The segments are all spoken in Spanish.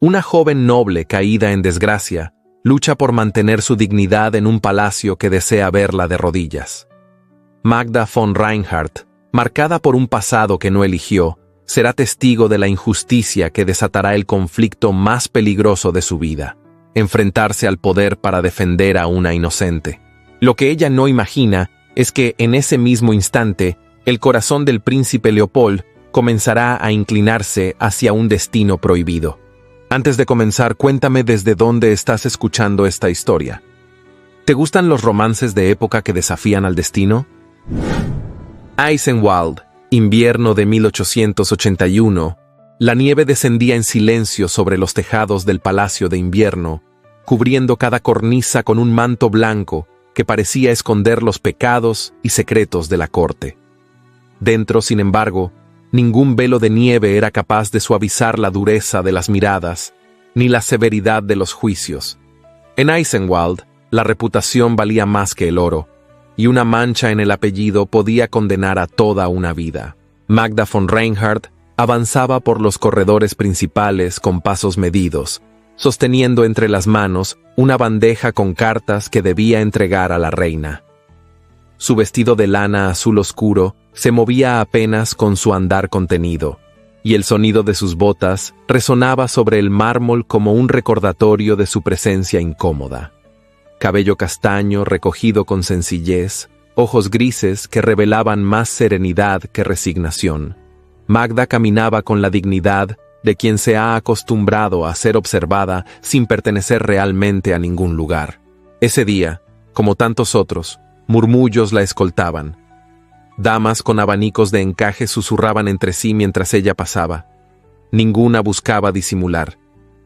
Una joven noble caída en desgracia lucha por mantener su dignidad en un palacio que desea verla de rodillas. Magda von Reinhardt, marcada por un pasado que no eligió, será testigo de la injusticia que desatará el conflicto más peligroso de su vida: enfrentarse al poder para defender a una inocente. Lo que ella no imagina es que en ese mismo instante, el corazón del príncipe Leopold comenzará a inclinarse hacia un destino prohibido. Antes de comenzar, cuéntame desde dónde estás escuchando esta historia. ¿Te gustan los romances de época que desafían al destino? Eisenwald, invierno de 1881. La nieve descendía en silencio sobre los tejados del Palacio de Invierno, cubriendo cada cornisa con un manto blanco que parecía esconder los pecados y secretos de la corte. Dentro, sin embargo, ningún velo de nieve era capaz de suavizar la dureza de las miradas, ni la severidad de los juicios. En Eisenwald, la reputación valía más que el oro, y una mancha en el apellido podía condenar a toda una vida. Magda von Reinhardt avanzaba por los corredores principales con pasos medidos, sosteniendo entre las manos una bandeja con cartas que debía entregar a la reina. Su vestido de lana azul oscuro se movía apenas con su andar contenido, y el sonido de sus botas resonaba sobre el mármol como un recordatorio de su presencia incómoda. Cabello castaño recogido con sencillez, ojos grises que revelaban más serenidad que resignación. Magda caminaba con la dignidad de quien se ha acostumbrado a ser observada sin pertenecer realmente a ningún lugar. Ese día, como tantos otros, murmullos la escoltaban. Damas con abanicos de encaje susurraban entre sí mientras ella pasaba. Ninguna buscaba disimular.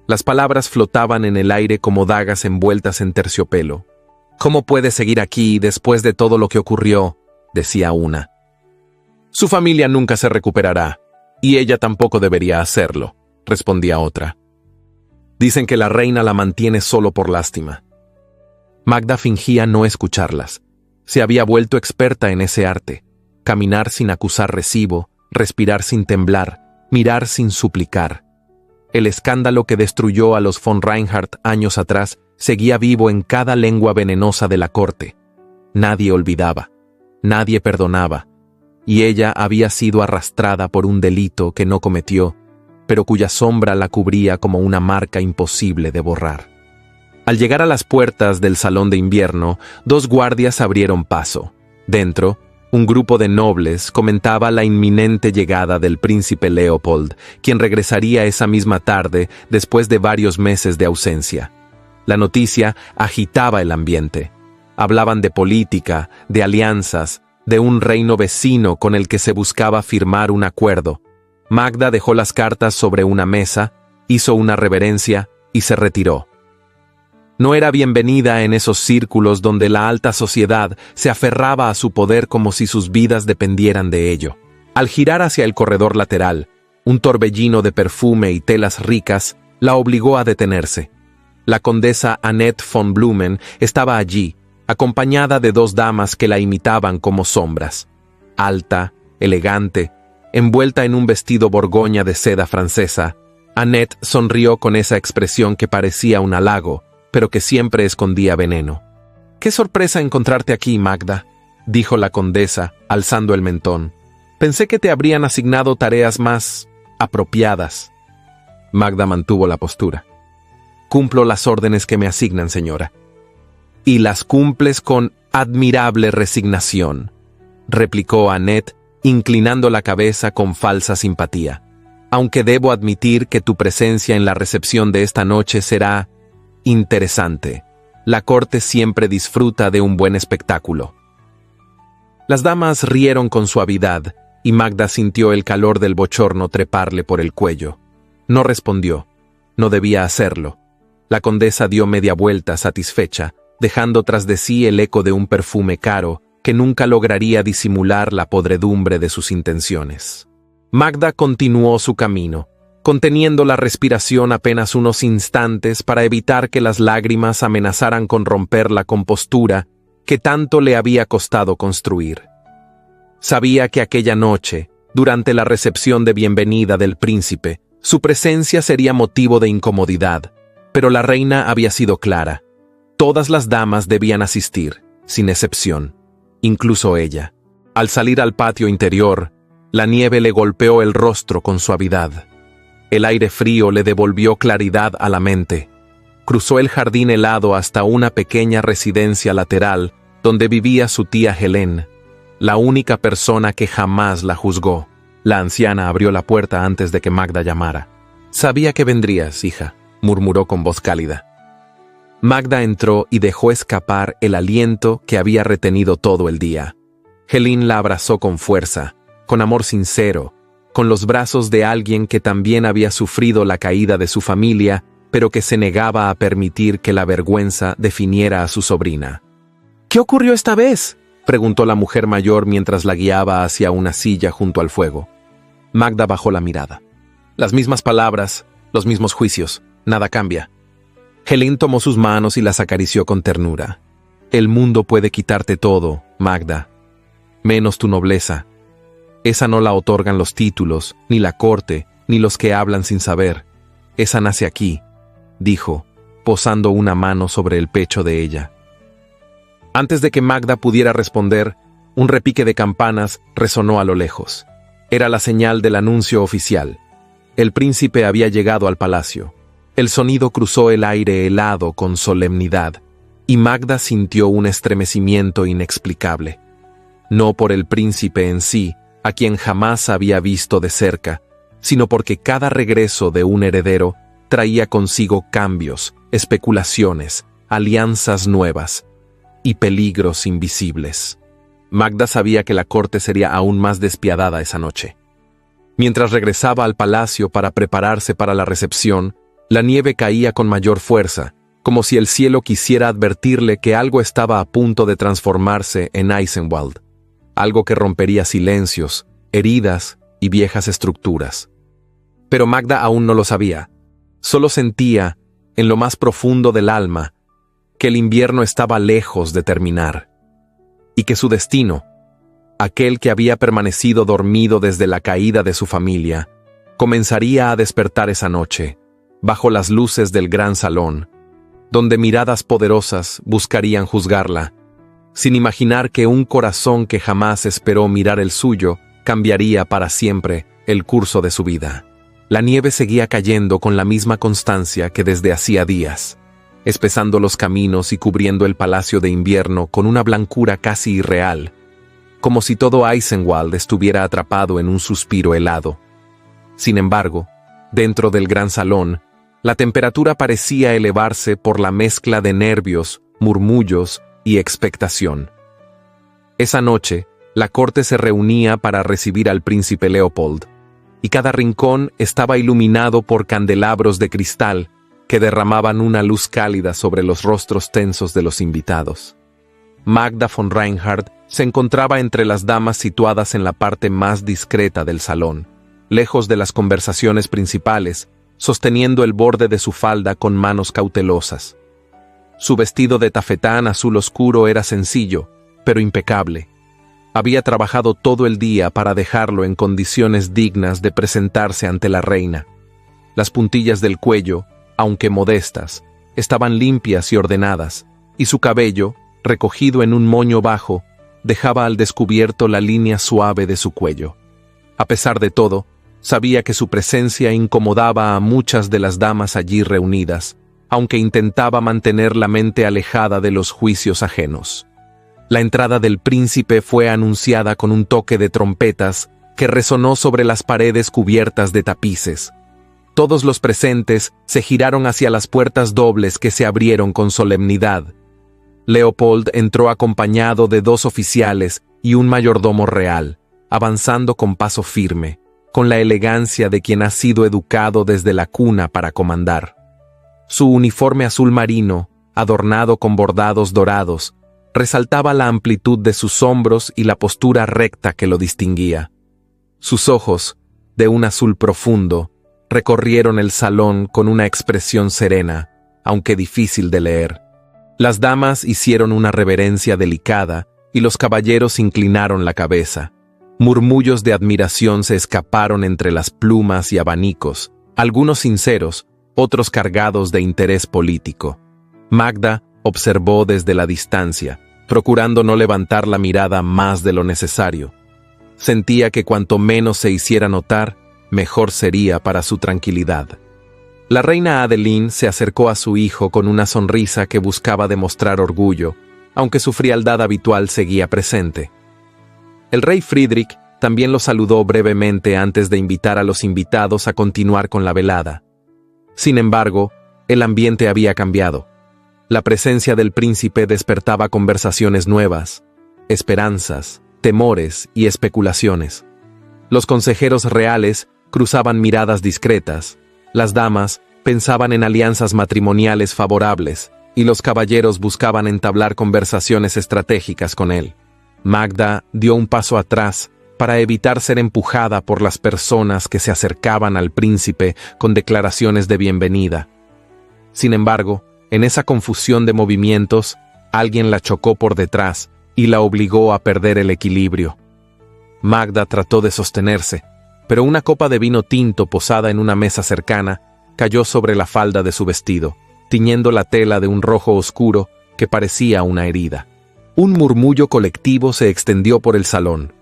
Las palabras flotaban en el aire como dagas envueltas en terciopelo. «¿Cómo puede seguir aquí después de todo lo que ocurrió?», decía una. «Su familia nunca se recuperará, y ella tampoco debería hacerlo», respondía otra. «Dicen que la reina la mantiene solo por lástima». Magda fingía no escucharlas. Se había vuelto experta en ese arte: caminar sin acusar recibo, respirar sin temblar, mirar sin suplicar. El escándalo que destruyó a los von Reinhardt años atrás seguía vivo en cada lengua venenosa de la corte. Nadie olvidaba, nadie perdonaba, y ella había sido arrastrada por un delito que no cometió, pero cuya sombra la cubría como una marca imposible de borrar. Al llegar a las puertas del salón de invierno, dos guardias abrieron paso. Dentro, un grupo de nobles comentaba la inminente llegada del príncipe Leopold, quien regresaría esa misma tarde después de varios meses de ausencia. La noticia agitaba el ambiente. Hablaban de política, de alianzas, de un reino vecino con el que se buscaba firmar un acuerdo. Magda dejó las cartas sobre una mesa, hizo una reverencia y se retiró. No era bienvenida en esos círculos donde la alta sociedad se aferraba a su poder como si sus vidas dependieran de ello. Al girar hacia el corredor lateral, un torbellino de perfume y telas ricas la obligó a detenerse. La condesa Annette von Blumen estaba allí, acompañada de dos damas que la imitaban como sombras. Alta, elegante, envuelta en un vestido borgoña de seda francesa, Annette sonrió con esa expresión que parecía un halago, pero que siempre escondía veneno. «Qué sorpresa encontrarte aquí, Magda», dijo la condesa, alzando el mentón. «Pensé que te habrían asignado tareas más apropiadas». Magda mantuvo la postura. «Cumplo las órdenes que me asignan, señora». «Y las cumples con admirable resignación», replicó Annette, inclinando la cabeza con falsa simpatía. «Aunque debo admitir que tu presencia en la recepción de esta noche será interesante. La corte siempre disfruta de un buen espectáculo». Las damas rieron con suavidad, y Magda sintió el calor del bochorno treparle por el cuello. No respondió. No debía hacerlo. La condesa dio media vuelta satisfecha, dejando tras de sí el eco de un perfume caro que nunca lograría disimular la podredumbre de sus intenciones. Magda continuó su camino, conteniendo la respiración apenas unos instantes para evitar que las lágrimas amenazaran con romper la compostura que tanto le había costado construir. Sabía que aquella noche, durante la recepción de bienvenida del príncipe, Su presencia sería motivo de incomodidad, pero la reina había sido clara. Todas las damas debían asistir, sin excepción, incluso ella. Al salir al patio interior, la nieve le golpeó el rostro con suavidad. El aire frío le devolvió claridad a la mente. Cruzó el jardín helado hasta una pequeña residencia lateral donde vivía su tía Helene, la única persona que jamás la juzgó. La anciana abrió la puerta antes de que Magda llamara. «Sabía que vendrías, hija», murmuró con voz cálida. Magda entró y dejó escapar el aliento que había retenido todo el día. Helene la abrazó con fuerza, con amor sincero, con los brazos de alguien que también había sufrido la caída de su familia, pero que se negaba a permitir que la vergüenza definiera a su sobrina. «¿Qué ocurrió esta vez?», preguntó la mujer mayor mientras la guiaba hacia una silla junto al fuego. Magda bajó la mirada. Las mismas palabras, los mismos juicios, nada cambia. Helene tomó sus manos y las acarició con ternura. «El mundo puede quitarte todo, Magda, menos tu nobleza. Esa no la otorgan los títulos, ni la corte, ni los que hablan sin saber. Esa nace aquí», dijo, posando una mano sobre el pecho de ella. Antes de que Magda pudiera responder, un repique de campanas resonó a lo lejos. Era la señal del anuncio oficial. El príncipe había llegado al palacio. El sonido cruzó el aire helado con solemnidad, y Magda sintió un estremecimiento inexplicable. No por el príncipe en sí, a quien jamás había visto de cerca, sino porque cada regreso de un heredero traía consigo cambios, especulaciones, alianzas nuevas y peligros invisibles. Magda sabía que la corte sería aún más despiadada esa noche. Mientras regresaba al palacio para prepararse para la recepción, la nieve caía con mayor fuerza, como si el cielo quisiera advertirle que algo estaba a punto de transformarse en Eisenwald, algo que rompería silencios, heridas y viejas estructuras. Pero Magda aún no lo sabía. Solo sentía, en lo más profundo del alma, que el invierno estaba lejos de terminar, y que su destino, aquel que había permanecido dormido desde la caída de su familia, comenzaría a despertar esa noche, bajo las luces del gran salón, donde miradas poderosas buscarían juzgarla, sin imaginar que un corazón que jamás esperó mirar el suyo cambiaría para siempre el curso de su vida. La nieve seguía cayendo con la misma constancia que desde hacía días, espesando los caminos y cubriendo el palacio de invierno con una blancura casi irreal, como si todo Eisenwald estuviera atrapado en un suspiro helado. Sin embargo, dentro del gran salón, la temperatura parecía elevarse por la mezcla de nervios, murmullos y expectación. Esa noche, la corte se reunía para recibir al príncipe Leopold, y cada rincón estaba iluminado por candelabros de cristal que derramaban una luz cálida sobre los rostros tensos de los invitados. Magda von Reinhardt se encontraba entre las damas situadas en la parte más discreta del salón, lejos de las conversaciones principales, sosteniendo el borde de su falda con manos cautelosas. Su vestido de tafetán azul oscuro era sencillo, pero impecable. Había trabajado todo el día para dejarlo en condiciones dignas de presentarse ante la reina. Las puntillas del cuello, aunque modestas, estaban limpias y ordenadas, y su cabello, recogido en un moño bajo, dejaba al descubierto la línea suave de su cuello. A pesar de todo, sabía que su presencia incomodaba a muchas de las damas allí reunidas, aunque intentaba mantener la mente alejada de los juicios ajenos. La entrada del príncipe fue anunciada con un toque de trompetas que resonó sobre las paredes cubiertas de tapices. Todos los presentes se giraron hacia las puertas dobles que se abrieron con solemnidad. Leopold entró acompañado de 2 oficiales y un mayordomo real, avanzando con paso firme, con la elegancia de quien ha sido educado desde la cuna para comandar. Su uniforme azul marino, adornado con bordados dorados, resaltaba la amplitud de sus hombros y la postura recta que lo distinguía. Sus ojos, de un azul profundo, recorrieron el salón con una expresión serena, aunque difícil de leer. Las damas hicieron una reverencia delicada y los caballeros inclinaron la cabeza. Murmullos de admiración se escaparon entre las plumas y abanicos, algunos sinceros, otros cargados de interés político. Magda observó desde la distancia, procurando no levantar la mirada más de lo necesario. Sentía que cuanto menos se hiciera notar, mejor sería para su tranquilidad. La reina Adeline se acercó a su hijo con una sonrisa que buscaba demostrar orgullo, aunque su frialdad habitual seguía presente. El rey Friedrich también lo saludó brevemente antes de invitar a los invitados a continuar con la velada. Sin embargo, el ambiente había cambiado. La presencia del príncipe despertaba conversaciones nuevas, esperanzas, temores y especulaciones. Los consejeros reales cruzaban miradas discretas, las damas pensaban en alianzas matrimoniales favorables y los caballeros buscaban entablar conversaciones estratégicas con él. Magda dio un paso atrás para evitar ser empujada por las personas que se acercaban al príncipe con declaraciones de bienvenida. Sin embargo, en esa confusión de movimientos, alguien la chocó por detrás y la obligó a perder el equilibrio. Magda trató de sostenerse, pero una copa de vino tinto posada en una mesa cercana cayó sobre la falda de su vestido, tiñendo la tela de un rojo oscuro que parecía una herida. Un murmullo colectivo se extendió por el salón.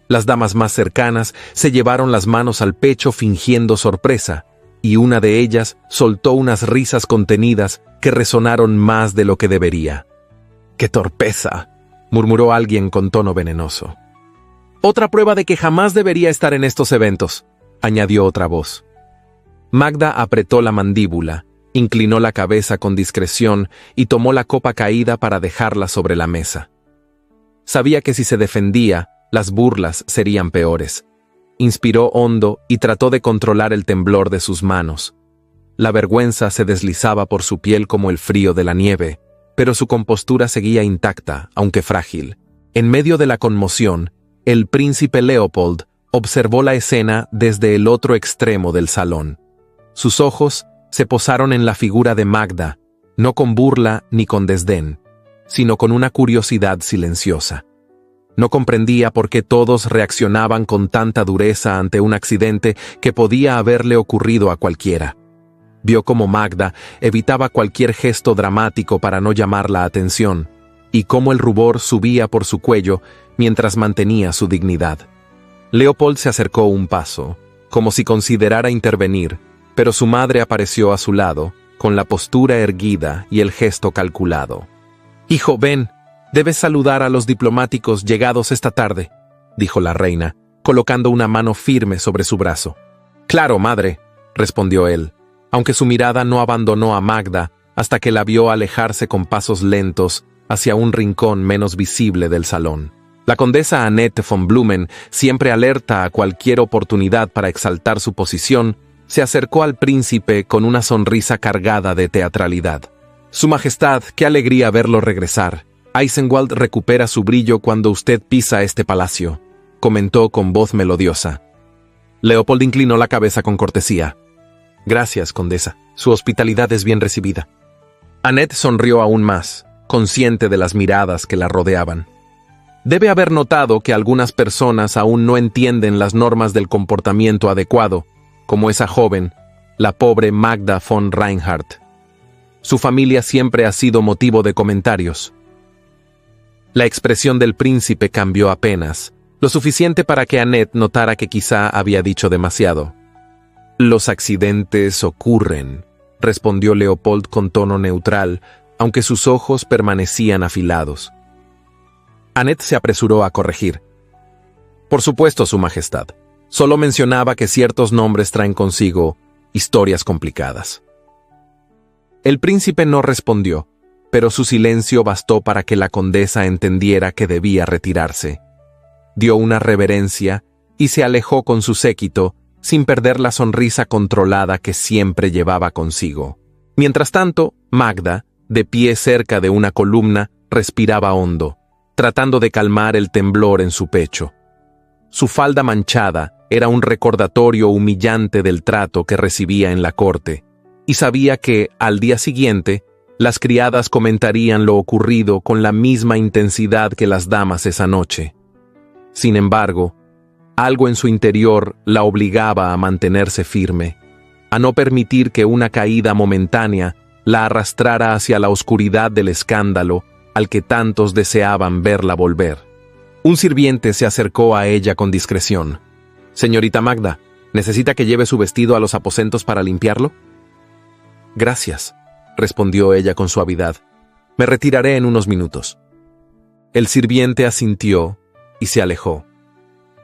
Las damas más cercanas se llevaron las manos al pecho fingiendo sorpresa, y una de ellas soltó unas risas contenidas que resonaron más de lo que debería. ¡Qué torpeza!, murmuró alguien con tono venenoso. Otra prueba de que jamás debería estar en estos eventos, añadió otra voz. Magda apretó la mandíbula, inclinó la cabeza con discreción y tomó la copa caída para dejarla sobre la mesa. Sabía que si se defendía, las burlas serían peores. Inspiró hondo y trató de controlar el temblor de sus manos. La vergüenza se deslizaba por su piel como el frío de la nieve, pero su compostura seguía intacta, aunque frágil. En medio de la conmoción, el príncipe Leopold observó la escena desde el otro extremo del salón. Sus ojos se posaron en la figura de Magda, no con burla ni con desdén, sino con una curiosidad silenciosa. No comprendía por qué todos reaccionaban con tanta dureza ante un accidente que podía haberle ocurrido a cualquiera. Vio cómo Magda evitaba cualquier gesto dramático para no llamar la atención, y cómo el rubor subía por su cuello mientras mantenía su dignidad. Leopold se acercó un paso, como si considerara intervenir, pero su madre apareció a su lado, con la postura erguida y el gesto calculado. «Hijo, ven, debes saludar a los diplomáticos llegados esta tarde», dijo la reina, colocando una mano firme sobre su brazo. «Claro, madre», respondió él, aunque su mirada no abandonó a Magda hasta que la vio alejarse con pasos lentos hacia un rincón menos visible del salón. La condesa Annette von Blumen, siempre alerta a cualquier oportunidad para exaltar su posición, se acercó al príncipe con una sonrisa cargada de teatralidad. «Su Majestad, qué alegría verlo regresar. Eisenwald recupera su brillo cuando usted pisa este palacio», comentó con voz melodiosa. Leopold inclinó la cabeza con cortesía. «Gracias, condesa. Su hospitalidad es bien recibida». Annette sonrió aún más, consciente de las miradas que la rodeaban. Debe haber notado que algunas personas aún no entienden las normas del comportamiento adecuado, como esa joven, la pobre Magda von Reinhardt. Su familia siempre ha sido motivo de comentarios. La expresión del príncipe cambió apenas, lo suficiente para que Annette notara que quizá había dicho demasiado. «Los accidentes ocurren», respondió Leopold con tono neutral, aunque sus ojos permanecían afilados. Annette se apresuró a corregir. «Por supuesto, Su Majestad. Solo mencionaba que ciertos nombres traen consigo historias complicadas». El príncipe no respondió, pero su silencio bastó para que la condesa entendiera que debía retirarse. Dio una reverencia y se alejó con su séquito, sin perder la sonrisa controlada que siempre llevaba consigo. Mientras tanto, Magda, de pie cerca de una columna, respiraba hondo, tratando de calmar el temblor en su pecho. Su falda manchada era un recordatorio humillante del trato que recibía en la corte, y sabía que, al día siguiente, las criadas comentarían lo ocurrido con la misma intensidad que las damas esa noche. Sin embargo, algo en su interior la obligaba a mantenerse firme. a no permitir que una caída momentánea la arrastrara hacia la oscuridad del escándalo al que tantos deseaban verla volver. Un sirviente se acercó a ella con discreción. «Señorita Magda, ¿necesita que lleve su vestido a los aposentos para limpiarlo?» «Gracias», respondió ella con suavidad. «Me retiraré en unos minutos». El sirviente asintió y se alejó.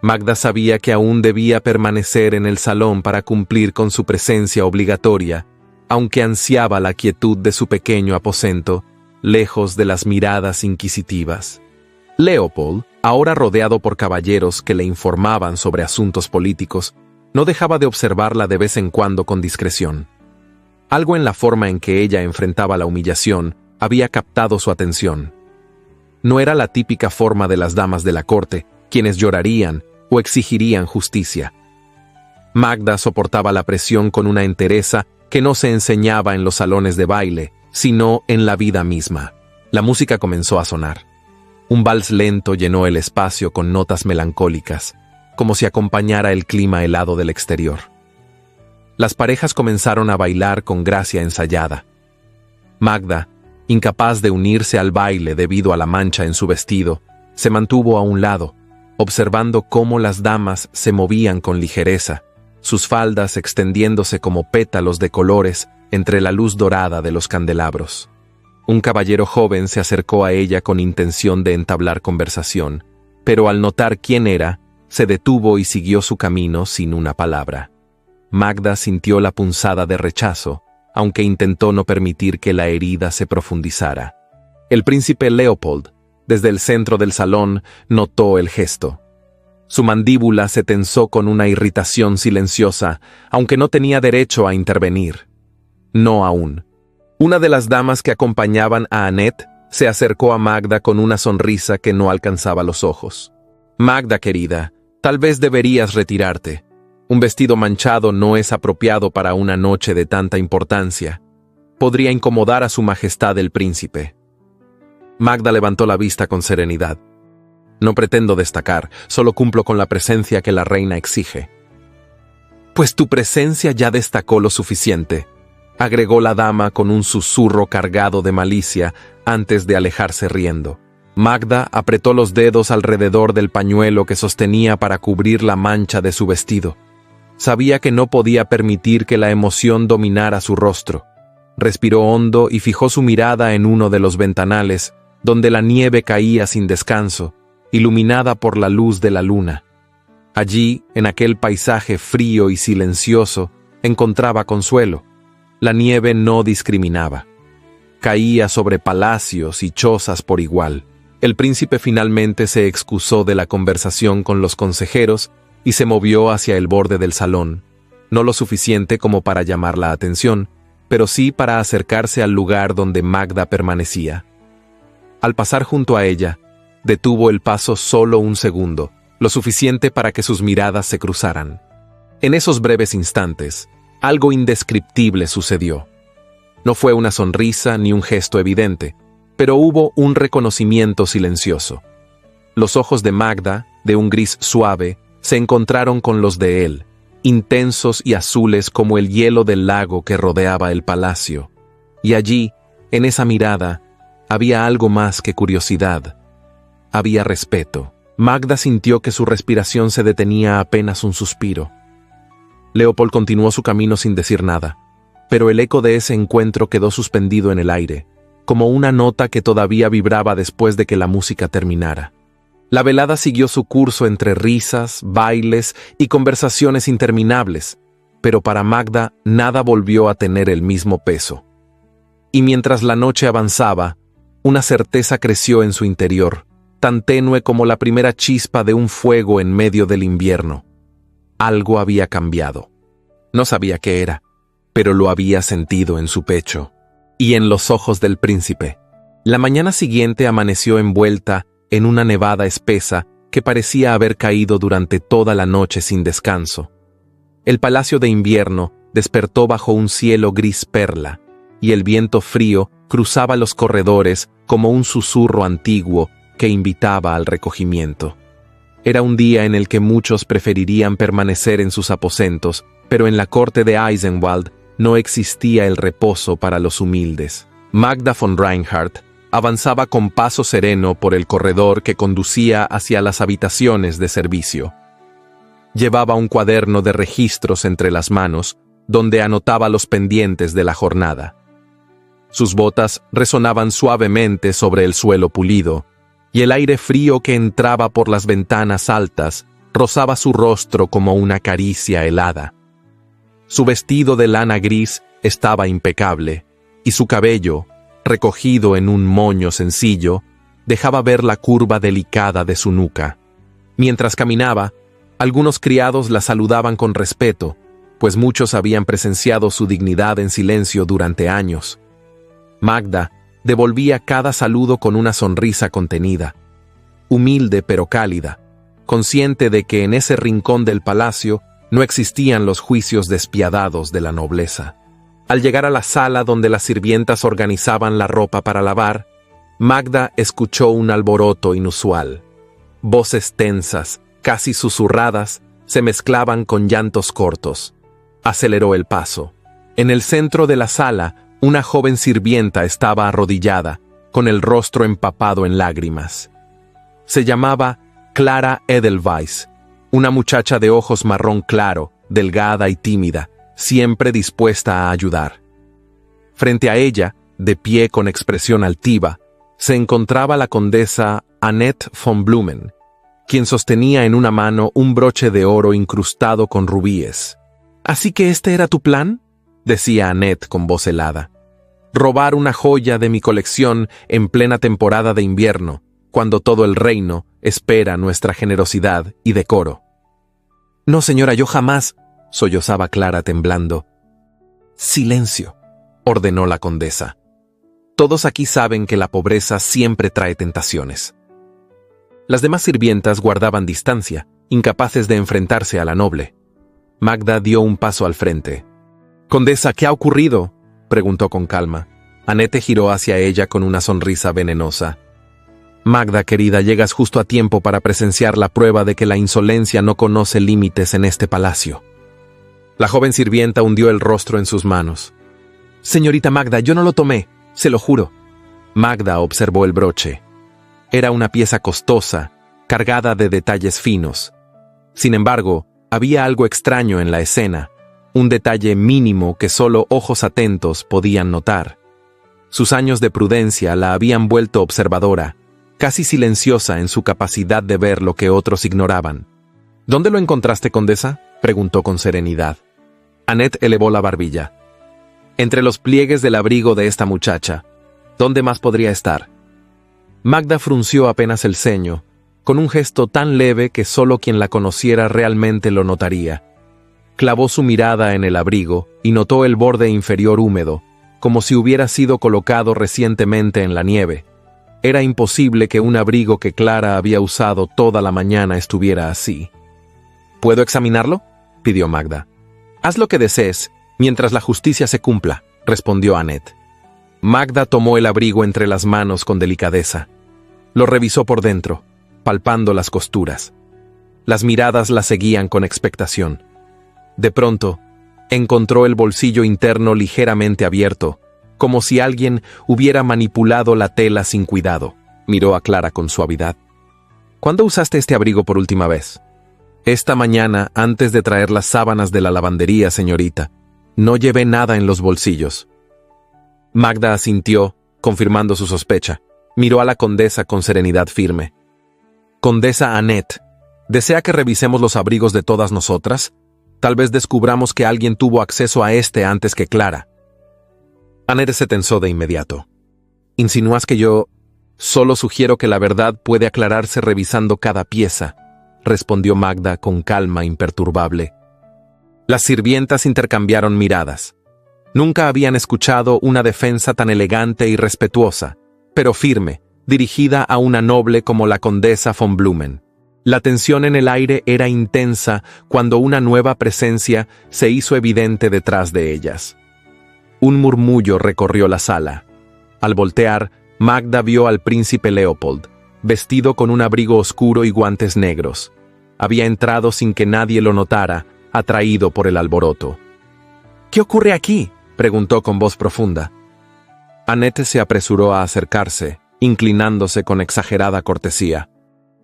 Magda sabía que aún debía permanecer en el salón para cumplir con su presencia obligatoria, aunque ansiaba la quietud de su pequeño aposento, lejos de las miradas inquisitivas. Leopold, ahora rodeado por caballeros que le informaban sobre asuntos políticos, no dejaba de observarla de vez en cuando con discreción. Algo en la forma en que ella enfrentaba la humillación había captado su atención. No era la típica forma de las damas de la corte, quienes llorarían o exigirían justicia. Magda soportaba la presión con una entereza que no se enseñaba en los salones de baile, sino en la vida misma. La música comenzó a sonar. Un vals lento llenó el espacio con notas melancólicas, como si acompañara el clima helado del exterior. Las parejas comenzaron a bailar con gracia ensayada. Magda, incapaz de unirse al baile debido a la mancha en su vestido, se mantuvo a un lado, observando cómo las damas se movían con ligereza, sus faldas extendiéndose como pétalos de colores entre la luz dorada de los candelabros. Un caballero joven se acercó a ella con intención de entablar conversación, pero al notar quién era, se detuvo y siguió su camino sin una palabra. Magda sintió la punzada de rechazo, aunque intentó no permitir que la herida se profundizara. El príncipe Leopold, desde el centro del salón, notó el gesto. Su mandíbula se tensó con una irritación silenciosa, aunque no tenía derecho a intervenir. No aún. Una de las damas que acompañaban a Annette se acercó a Magda con una sonrisa que no alcanzaba los ojos. «Magda, querida, tal vez deberías retirarte. Un vestido manchado no es apropiado para una noche de tanta importancia. Podría incomodar a su majestad el príncipe». Magda levantó la vista con serenidad. «No pretendo destacar, solo cumplo con la presencia que la reina exige». «Pues tu presencia ya destacó lo suficiente», agregó la dama con un susurro cargado de malicia antes de alejarse riendo. Magda apretó los dedos alrededor del pañuelo que sostenía para cubrir la mancha de su vestido. Sabía que no podía permitir que la emoción dominara su rostro. Respiró hondo y fijó su mirada en uno de los ventanales, donde la nieve caía sin descanso, iluminada por la luz de la luna. Allí, en aquel paisaje frío y silencioso, encontraba consuelo. La nieve no discriminaba. Caía sobre palacios y chozas por igual. El príncipe finalmente se excusó de la conversación con los consejeros y se movió hacia el borde del salón, no lo suficiente como para llamar la atención, pero sí para acercarse al lugar donde Magda permanecía. Al pasar junto a ella, detuvo el paso solo un segundo, lo suficiente para que sus miradas se cruzaran. En esos breves instantes, algo indescriptible sucedió. No fue una sonrisa ni un gesto evidente, pero hubo un reconocimiento silencioso. Los ojos de Magda, de un gris suave, se encontraron con los de él, intensos y azules como el hielo del lago que rodeaba el palacio. Y allí, en esa mirada, había algo más que curiosidad. Había respeto. Magda sintió que su respiración se detenía apenas un suspiro. Leopold continuó su camino sin decir nada, pero el eco de ese encuentro quedó suspendido en el aire, como una nota que todavía vibraba después de que la música terminara. La velada siguió su curso entre risas, bailes y conversaciones interminables, pero para Magda nada volvió a tener el mismo peso. Y mientras la noche avanzaba, una certeza creció en su interior, tan tenue como la primera chispa de un fuego en medio del invierno. Algo había cambiado. No sabía qué era, pero lo había sentido en su pecho y en los ojos del príncipe. La mañana siguiente amaneció envuelta en una nevada espesa que parecía haber caído durante toda la noche sin descanso. El palacio de invierno despertó bajo un cielo gris perla, y el viento frío cruzaba los corredores como un susurro antiguo que invitaba al recogimiento. Era un día en el que muchos preferirían permanecer en sus aposentos pero en la corte de Eisenwald no existía el reposo para los humildes. Magda von Reinhardt avanzaba con paso sereno por el corredor que conducía hacia las habitaciones de servicio. Llevaba un cuaderno de registros entre las manos, donde anotaba los pendientes de la jornada. Sus botas resonaban suavemente sobre el suelo pulido, y el aire frío que entraba por las ventanas altas rozaba su rostro como una caricia helada. Su vestido de lana gris estaba impecable, y su cabello, recogido en un moño sencillo, dejaba ver la curva delicada de su nuca. Mientras caminaba, algunos criados la saludaban con respeto, pues muchos habían presenciado su dignidad en silencio durante años. Magda devolvía cada saludo con una sonrisa contenida, humilde pero cálida, consciente de que en ese rincón del palacio no existían los juicios despiadados de la nobleza. Al llegar a la sala donde las sirvientas organizaban la ropa para lavar, Magda escuchó un alboroto inusual. Voces tensas, casi susurradas, se mezclaban con llantos cortos. Aceleró el paso. En el centro de la sala, una joven sirvienta estaba arrodillada, con el rostro empapado en lágrimas. Se llamaba Clara Edelweiss, una muchacha de ojos marrón claro, delgada y tímida, siempre dispuesta a ayudar. Frente a ella, de pie con expresión altiva, se encontraba la condesa Annette von Blumen, quien sostenía en una mano un broche de oro incrustado con rubíes. «¿Así que este era tu plan?», decía Annette con voz helada. «Robar una joya de mi colección en plena temporada de invierno, cuando todo el reino espera nuestra generosidad y decoro». «No, señora, yo jamás», sollozaba Clara temblando. «Silencio», ordenó la condesa. «Todos aquí saben que la pobreza siempre trae tentaciones». Las demás sirvientas guardaban distancia, incapaces de enfrentarse a la noble. Magda dio un paso al frente. «Condesa, ¿qué ha ocurrido?», preguntó con calma. Annette giró hacia ella con una sonrisa venenosa. «Magda, querida, llegas justo a tiempo para presenciar la prueba de que la insolencia no conoce límites en este palacio». La joven sirvienta hundió el rostro en sus manos. «Señorita Magda, yo no lo tomé, se lo juro». Magda observó el broche. Era una pieza costosa, cargada de detalles finos. Sin embargo, había algo extraño en la escena, un detalle mínimo que solo ojos atentos podían notar. Sus años de prudencia la habían vuelto observadora, casi silenciosa en su capacidad de ver lo que otros ignoraban. «¿Dónde lo encontraste, condesa?», preguntó con serenidad. Annette elevó la barbilla. «Entre los pliegues del abrigo de esta muchacha. ¿Dónde más podría estar?». Magda frunció apenas el ceño, con un gesto tan leve que solo quien la conociera realmente lo notaría. Clavó su mirada en el abrigo y notó el borde inferior húmedo, como si hubiera sido colocado recientemente en la nieve. Era imposible que un abrigo que Clara había usado toda la mañana estuviera así. «¿Puedo examinarlo?», pidió Magda. «Haz lo que desees, mientras la justicia se cumpla», respondió Annette. Magda tomó el abrigo entre las manos con delicadeza. Lo revisó por dentro, palpando las costuras. Las miradas la seguían con expectación. De pronto, encontró el bolsillo interno ligeramente abierto, como si alguien hubiera manipulado la tela sin cuidado. Miró a Clara con suavidad. «¿Cuándo usaste este abrigo por última vez?». «Esta mañana, antes de traer las sábanas de la lavandería, señorita. No llevé nada en los bolsillos». Magda asintió, confirmando su sospecha. Miró a la condesa con serenidad firme. «Condesa Annette, ¿desea que revisemos los abrigos de todas nosotras? Tal vez descubramos que alguien tuvo acceso a este antes que Clara». Annette se tensó de inmediato. «¿Insinúas que yo...?» «Solo sugiero que la verdad puede aclararse revisando cada pieza», respondió Magda con calma imperturbable. Las sirvientas intercambiaron miradas. Nunca habían escuchado una defensa tan elegante y respetuosa, pero firme, dirigida a una noble como la condesa von Blumen. La tensión en el aire era intensa cuando una nueva presencia se hizo evidente detrás de ellas. Un murmullo recorrió la sala. Al voltear, Magda vio al príncipe Leopold, vestido con un abrigo oscuro y guantes negros. Había entrado sin que nadie lo notara, atraído por el alboroto. «¿Qué ocurre aquí?», preguntó con voz profunda. Annette se apresuró a acercarse, inclinándose con exagerada cortesía.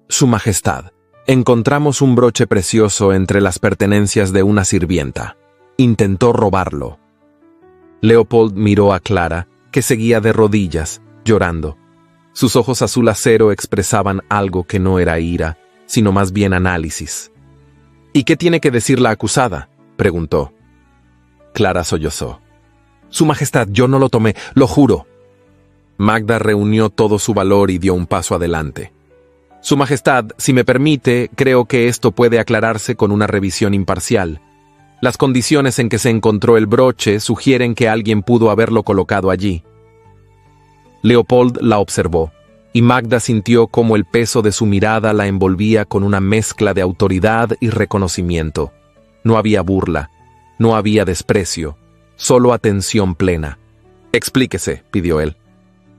«Su Majestad, encontramos un broche precioso entre las pertenencias de una sirvienta. Intentó robarlo». Leopold miró a Clara, que seguía de rodillas, llorando. Sus ojos azul acero expresaban algo que no era ira, sino más bien análisis. «¿Y qué tiene que decir la acusada?», preguntó. Clara sollozó. «Su Majestad, yo no lo tomé, lo juro». Magda reunió todo su valor y dio un paso adelante. «Su Majestad, si me permite, creo que esto puede aclararse con una revisión imparcial. Las condiciones en que se encontró el broche sugieren que alguien pudo haberlo colocado allí». Leopold la observó, y Magda sintió cómo el peso de su mirada la envolvía con una mezcla de autoridad y reconocimiento. No había burla, no había desprecio, solo atención plena. «Explíquese», pidió él.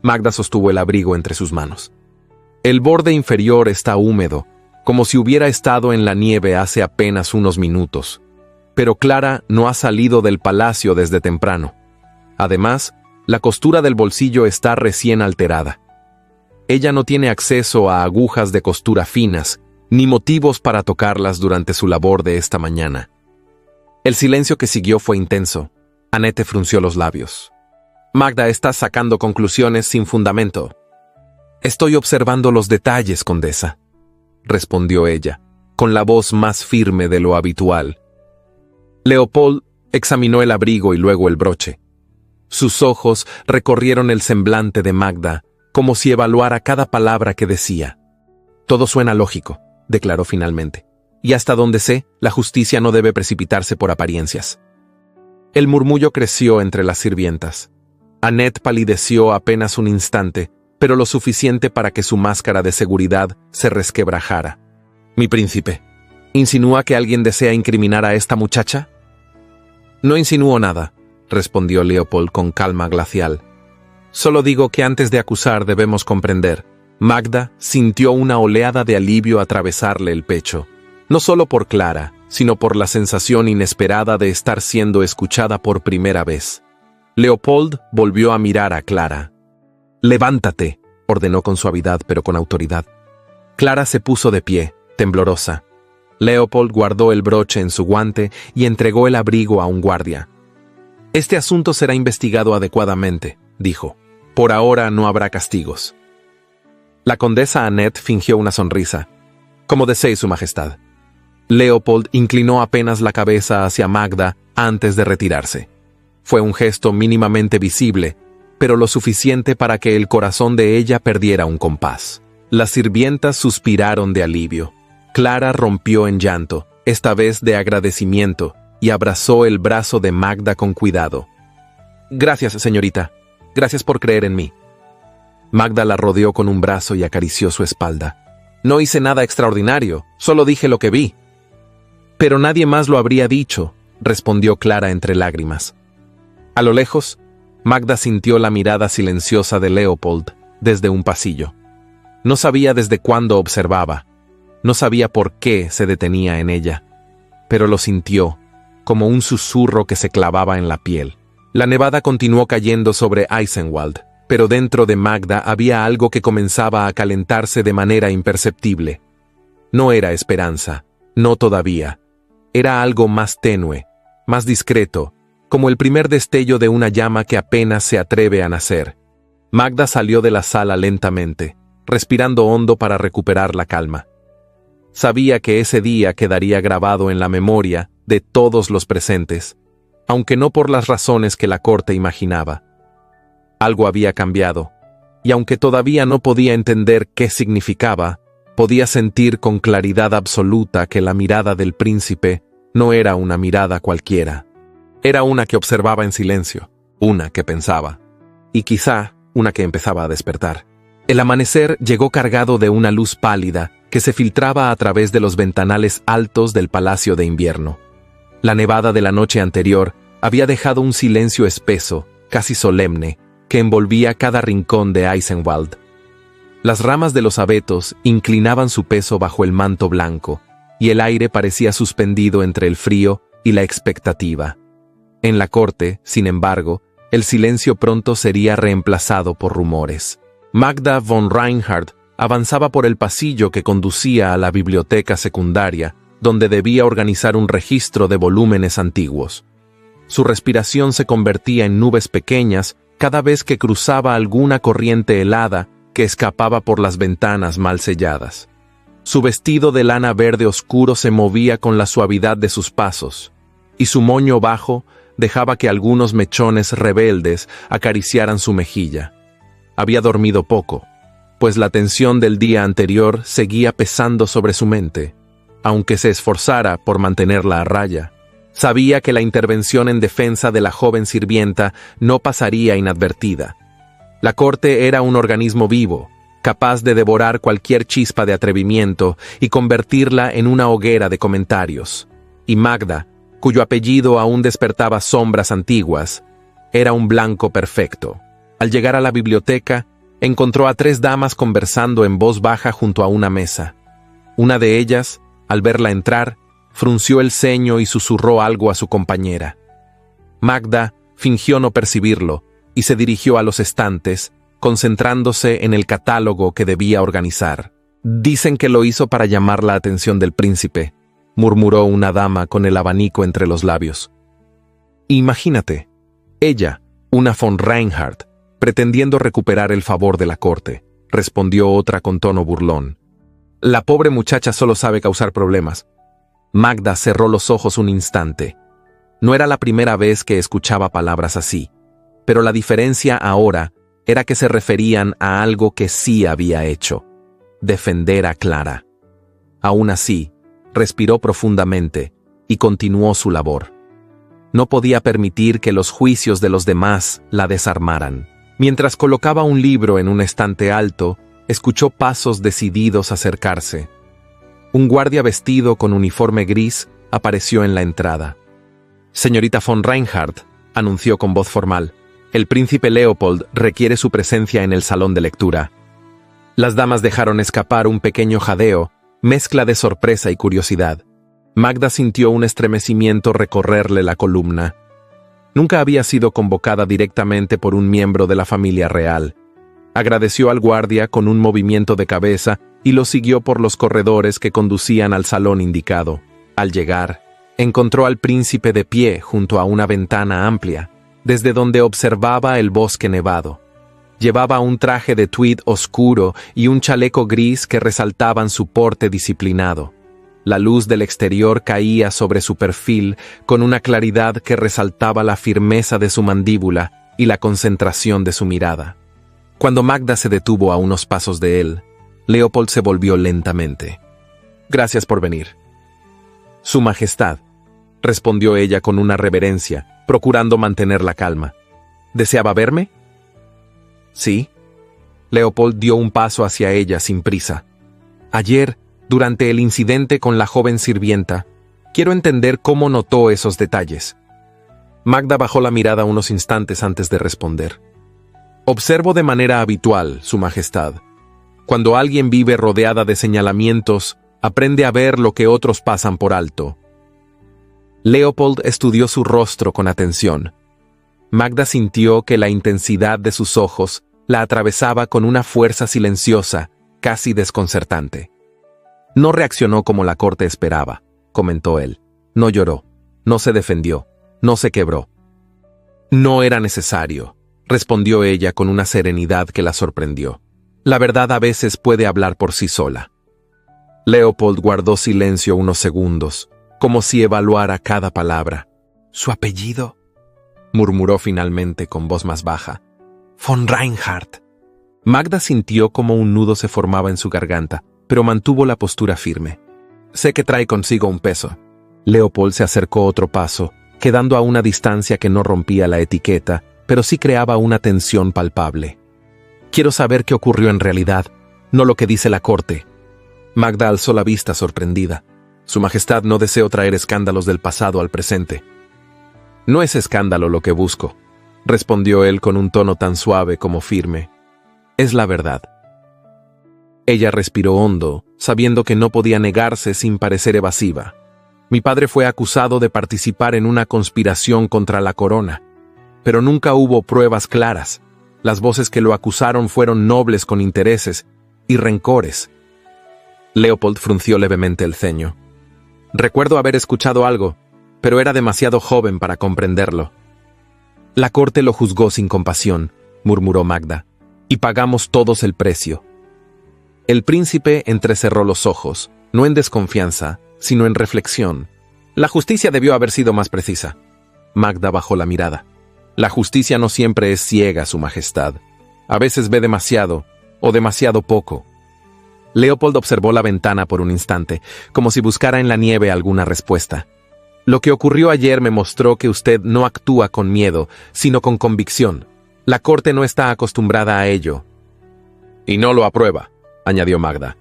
Magda sostuvo el abrigo entre sus manos. «El borde inferior está húmedo, como si hubiera estado en la nieve hace apenas unos minutos. Pero Clara no ha salido del palacio desde temprano. Además, la costura del bolsillo está recién alterada. Ella no tiene acceso a agujas de costura finas, ni motivos para tocarlas durante su labor de esta mañana». El silencio que siguió fue intenso. Annette frunció los labios. «Magda, estás sacando conclusiones sin fundamento». «Estoy observando los detalles, condesa», respondió ella, con la voz más firme de lo habitual. Leopold examinó el abrigo y luego el broche. Sus ojos recorrieron el semblante de Magda, como si evaluara cada palabra que decía. «Todo suena lógico», declaró finalmente. «Y hasta donde sé, la justicia no debe precipitarse por apariencias». El murmullo creció entre las sirvientas. Annette palideció apenas un instante, pero lo suficiente para que su máscara de seguridad se resquebrajara. «Mi príncipe, ¿insinúa que alguien desea incriminar a esta muchacha?» «No insinúo nada», respondió Leopold con calma glacial. «Solo digo que antes de acusar debemos comprender». Magda sintió una oleada de alivio atravesarle el pecho. No solo por Clara, sino por la sensación inesperada de estar siendo escuchada por primera vez. Leopold volvió a mirar a Clara. «Levántate», ordenó con suavidad pero con autoridad. Clara se puso de pie, temblorosa. Leopold guardó el broche en su guante y entregó el abrigo a un guardia. «Este asunto será investigado adecuadamente», dijo. «Por ahora no habrá castigos». La condesa Annette fingió una sonrisa. «Como desee, Su Majestad». Leopold inclinó apenas la cabeza hacia Magda antes de retirarse. Fue un gesto mínimamente visible, pero lo suficiente para que el corazón de ella perdiera un compás. Las sirvientas suspiraron de alivio. Clara rompió en llanto, esta vez de agradecimiento, y abrazó el brazo de Magda con cuidado. «Gracias, señorita. Gracias por creer en mí». Magda la rodeó con un brazo y acarició su espalda. «No hice nada extraordinario, solo dije lo que vi». «Pero nadie más lo habría dicho», respondió Clara entre lágrimas. A lo lejos, Magda sintió la mirada silenciosa de Leopold desde un pasillo. No sabía desde cuándo observaba, no sabía por qué se detenía en ella, pero lo sintió, como un susurro que se clavaba en la piel. La nevada continuó cayendo sobre Eisenwald, pero dentro de Magda había algo que comenzaba a calentarse de manera imperceptible. No era esperanza, no todavía. Era algo más tenue, más discreto, como el primer destello de una llama que apenas se atreve a nacer. Magda salió de la sala lentamente, respirando hondo para recuperar la calma. Sabía que ese día quedaría grabado en la memoria de todos los presentes, aunque no por las razones que la corte imaginaba. Algo había cambiado, y aunque todavía no podía entender qué significaba, podía sentir con claridad absoluta que la mirada del príncipe no era una mirada cualquiera. Era una que observaba en silencio, una que pensaba, y quizá una que empezaba a despertar. El amanecer llegó cargado de una luz pálida que se filtraba a través de los ventanales altos del Palacio de Invierno. La nevada de la noche anterior había dejado un silencio espeso, casi solemne, que envolvía cada rincón de Eisenwald. Las ramas de los abetos inclinaban su peso bajo el manto blanco, y el aire parecía suspendido entre el frío y la expectativa. En la corte, sin embargo, el silencio pronto sería reemplazado por rumores. Magda von Reinhardt avanzaba por el pasillo que conducía a la biblioteca secundaria, donde debía organizar un registro de volúmenes antiguos. Su respiración se convertía en nubes pequeñas cada vez que cruzaba alguna corriente helada que escapaba por las ventanas mal selladas. Su vestido de lana verde oscuro se movía con la suavidad de sus pasos, y su moño bajo dejaba que algunos mechones rebeldes acariciaran su mejilla. Había dormido poco, pues la tensión del día anterior seguía pesando sobre su mente. Aunque se esforzara por mantenerla a raya, sabía que la intervención en defensa de la joven sirvienta no pasaría inadvertida. La corte era un organismo vivo, capaz de devorar cualquier chispa de atrevimiento y convertirla en una hoguera de comentarios. Y Magda, cuyo apellido aún despertaba sombras antiguas, era un blanco perfecto. Al llegar a la biblioteca, encontró a 3 damas conversando en voz baja junto a una mesa. Una de ellas, al verla entrar, frunció el ceño y susurró algo a su compañera. Magda fingió no percibirlo y se dirigió a los estantes, concentrándose en el catálogo que debía organizar. «Dicen que lo hizo para llamar la atención del príncipe», murmuró una dama con el abanico entre los labios. Imagínate, ella, una von Reinhardt, pretendiendo recuperar el favor de la corte, respondió otra con tono burlón. La pobre muchacha solo sabe causar problemas. Magda cerró los ojos un instante. No era la primera vez que escuchaba palabras así, pero la diferencia ahora era que se referían a algo que sí había hecho: defender a Clara. Aún así, respiró profundamente y continuó su labor. No podía permitir que los juicios de los demás la desarmaran. Mientras colocaba un libro en un estante alto, escuchó pasos decididos acercarse. Un guardia vestido con uniforme gris apareció en la entrada. «Señorita von Reinhardt», anunció con voz formal, «el príncipe Leopold requiere su presencia en el salón de lectura». Las damas dejaron escapar un pequeño jadeo, mezcla de sorpresa y curiosidad. Magda sintió un estremecimiento recorrerle la columna. Nunca había sido convocada directamente por un miembro de la familia real. Agradeció al guardia con un movimiento de cabeza y lo siguió por los corredores que conducían al salón indicado. Al llegar, encontró al príncipe de pie junto a una ventana amplia, desde donde observaba el bosque nevado. Llevaba un traje de tweed oscuro y un chaleco gris que resaltaban su porte disciplinado. La luz del exterior caía sobre su perfil con una claridad que resaltaba la firmeza de su mandíbula y la concentración de su mirada. Cuando Magda se detuvo a unos pasos de él, Leopold se volvió lentamente. «Gracias por venir». «Su Majestad», respondió ella con una reverencia, procurando mantener la calma. «¿Deseaba verme?» «Sí». Leopold dio un paso hacia ella sin prisa. «Ayer, durante el incidente con la joven sirvienta, quiero entender cómo notó esos detalles». Magda bajó la mirada unos instantes antes de responder. «Observo de manera habitual, Su Majestad. Cuando alguien vive rodeada de señalamientos, aprende a ver lo que otros pasan por alto». Leopold estudió su rostro con atención. Magda sintió que la intensidad de sus ojos la atravesaba con una fuerza silenciosa, casi desconcertante. «No reaccionó como la corte esperaba», comentó él. «No lloró, no se defendió, no se quebró». «No era necesario», respondió ella con una serenidad que la sorprendió. «La verdad a veces puede hablar por sí sola». Leopold guardó silencio unos segundos, como si evaluara cada palabra. «¿Su apellido?», murmuró finalmente con voz más baja. «Von Reinhardt». Magda sintió como un nudo se formaba en su garganta, pero mantuvo la postura firme. «Sé que trae consigo un peso». Leopold se acercó otro paso, quedando a una distancia que no rompía la etiqueta, pero sí creaba una tensión palpable. «Quiero saber qué ocurrió en realidad, no lo que dice la corte». Magda alzó la vista sorprendida. «Su Majestad, no deseo traer escándalos del pasado al presente». «No es escándalo lo que busco», respondió él con un tono tan suave como firme. «Es la verdad». Ella respiró hondo, sabiendo que no podía negarse sin parecer evasiva. Mi padre fue acusado de participar en una conspiración contra la corona, pero nunca hubo pruebas claras. Las voces que lo acusaron fueron nobles con intereses y rencores. Leopold frunció levemente el ceño. Recuerdo haber escuchado algo, pero era demasiado joven para comprenderlo. La corte lo juzgó sin compasión, murmuró Magda, y pagamos todos el precio. El príncipe entrecerró los ojos, no en desconfianza, sino en reflexión. La justicia debió haber sido más precisa. Magda bajó la mirada. La justicia no siempre es ciega, Su Majestad. A veces ve demasiado, o demasiado poco. Leopold observó la ventana por un instante, como si buscara en la nieve alguna respuesta. Lo que ocurrió ayer me mostró que usted no actúa con miedo, sino con convicción. La corte no está acostumbrada a ello. Y no lo aprueba, añadió Magda.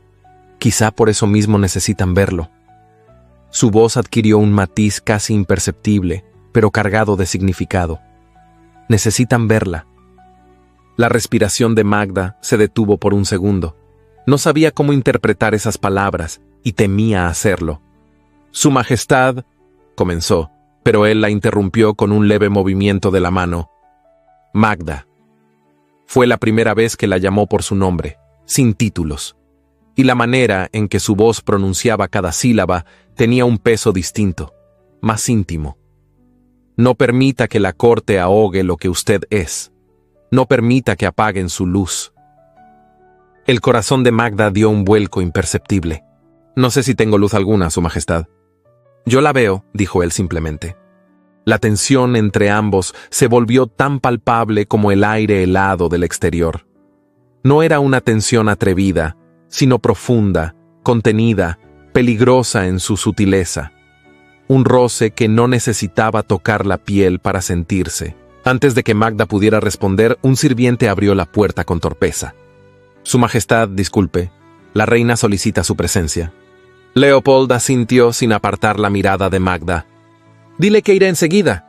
Quizá por eso mismo necesitan verlo. Su voz adquirió un matiz casi imperceptible, pero cargado de significado. Necesitan verla. La respiración de Magda se detuvo por un segundo. No sabía cómo interpretar esas palabras, y temía hacerlo. Su Majestad, comenzó, pero él la interrumpió con un leve movimiento de la mano. Magda. Fue la primera vez que la llamó por su nombre, sin títulos, y la manera en que su voz pronunciaba cada sílaba tenía un peso distinto, más íntimo. No permita que la corte ahogue lo que usted es. No permita que apaguen su luz. El corazón de Magda dio un vuelco imperceptible. No sé si tengo luz alguna, Su Majestad. Yo la veo, dijo él simplemente. La tensión entre ambos se volvió tan palpable como el aire helado del exterior. No era una tensión atrevida, sino profunda, contenida, peligrosa en su sutileza. Un roce que no necesitaba tocar la piel para sentirse. Antes de que Magda pudiera responder, un sirviente abrió la puerta con torpeza. Su Majestad, disculpe, la reina solicita su presencia. Leopold asintió sin apartar la mirada de Magda. Dile que iré enseguida.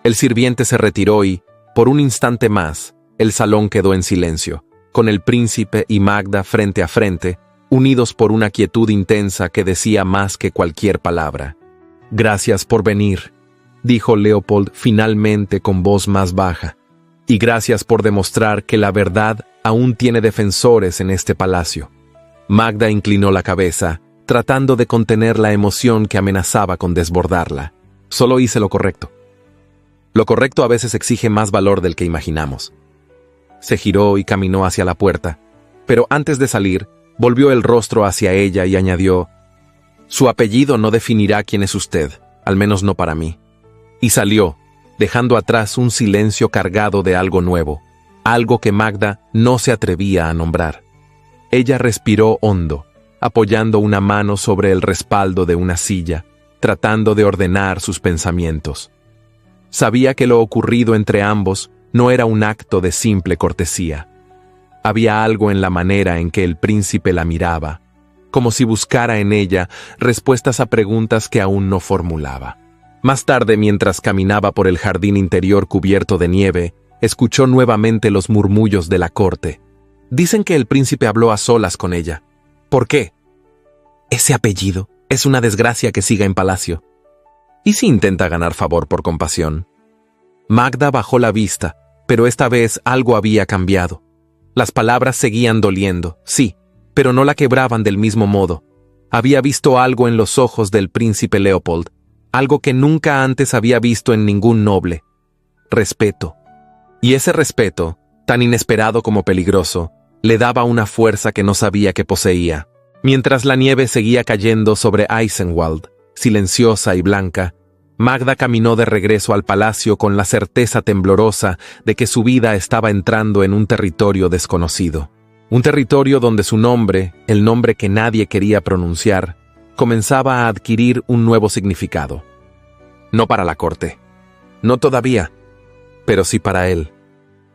El sirviente se retiró y, por un instante más, el salón quedó en silencio, con el príncipe y Magda frente a frente, unidos por una quietud intensa que decía más que cualquier palabra. Gracias por venir, dijo Leopold finalmente con voz más baja, y gracias por demostrar que la verdad aún tiene defensores en este palacio. Magda inclinó la cabeza, tratando de contener la emoción que amenazaba con desbordarla. Solo hice lo correcto. Lo correcto a veces exige más valor del que imaginamos. Se giró y caminó hacia la puerta, pero antes de salir, volvió el rostro hacia ella y añadió: «Su apellido no definirá quién es usted, al menos no para mí». Y salió, dejando atrás un silencio cargado de algo nuevo, algo que Magda no se atrevía a nombrar. Ella respiró hondo, apoyando una mano sobre el respaldo de una silla, tratando de ordenar sus pensamientos. Sabía que lo ocurrido entre ambos no era un acto de simple cortesía. Había algo en la manera en que el príncipe la miraba, como si buscara en ella respuestas a preguntas que aún no formulaba. Más tarde, mientras caminaba por el jardín interior cubierto de nieve, escuchó nuevamente los murmullos de la corte. Dicen que el príncipe habló a solas con ella. ¿Por qué? Ese apellido es una desgracia que siga en palacio. ¿Y si intenta ganar favor por compasión? Magda bajó la vista, pero esta vez algo había cambiado. Las palabras seguían doliendo, sí, pero no la quebraban del mismo modo. Había visto algo en los ojos del príncipe Leopold, algo que nunca antes había visto en ningún noble. Respeto. Y ese respeto, tan inesperado como peligroso, le daba una fuerza que no sabía que poseía. Mientras la nieve seguía cayendo sobre Eisenwald, silenciosa y blanca, Magda caminó de regreso al palacio con la certeza temblorosa de que su vida estaba entrando en un territorio desconocido. Un territorio donde su nombre, el nombre que nadie quería pronunciar, comenzaba a adquirir un nuevo significado. No para la corte. No todavía, pero sí para él.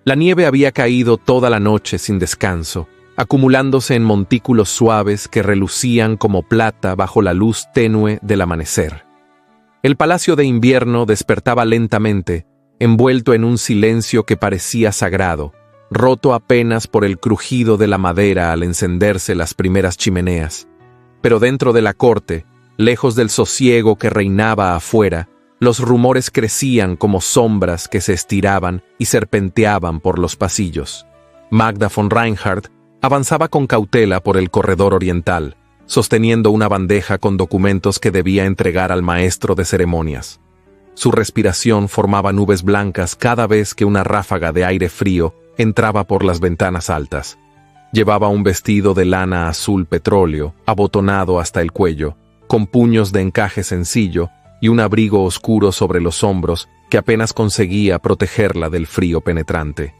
La nieve había caído toda la noche sin descanso, acumulándose en montículos suaves que relucían como plata bajo la luz tenue del amanecer. El palacio de invierno despertaba lentamente, envuelto en un silencio que parecía sagrado, roto apenas por el crujido de la madera al encenderse las primeras chimeneas. Pero dentro de la corte, lejos del sosiego que reinaba afuera, los rumores crecían como sombras que se estiraban y serpenteaban por los pasillos. Magda von Reinhardt avanzaba con cautela por el corredor oriental, sosteniendo una bandeja con documentos que debía entregar al maestro de ceremonias. Su respiración formaba nubes blancas cada vez que una ráfaga de aire frío entraba por las ventanas altas. Llevaba un vestido de lana azul petróleo, abotonado hasta el cuello, con puños de encaje sencillo y un abrigo oscuro sobre los hombros que apenas conseguía protegerla del frío penetrante.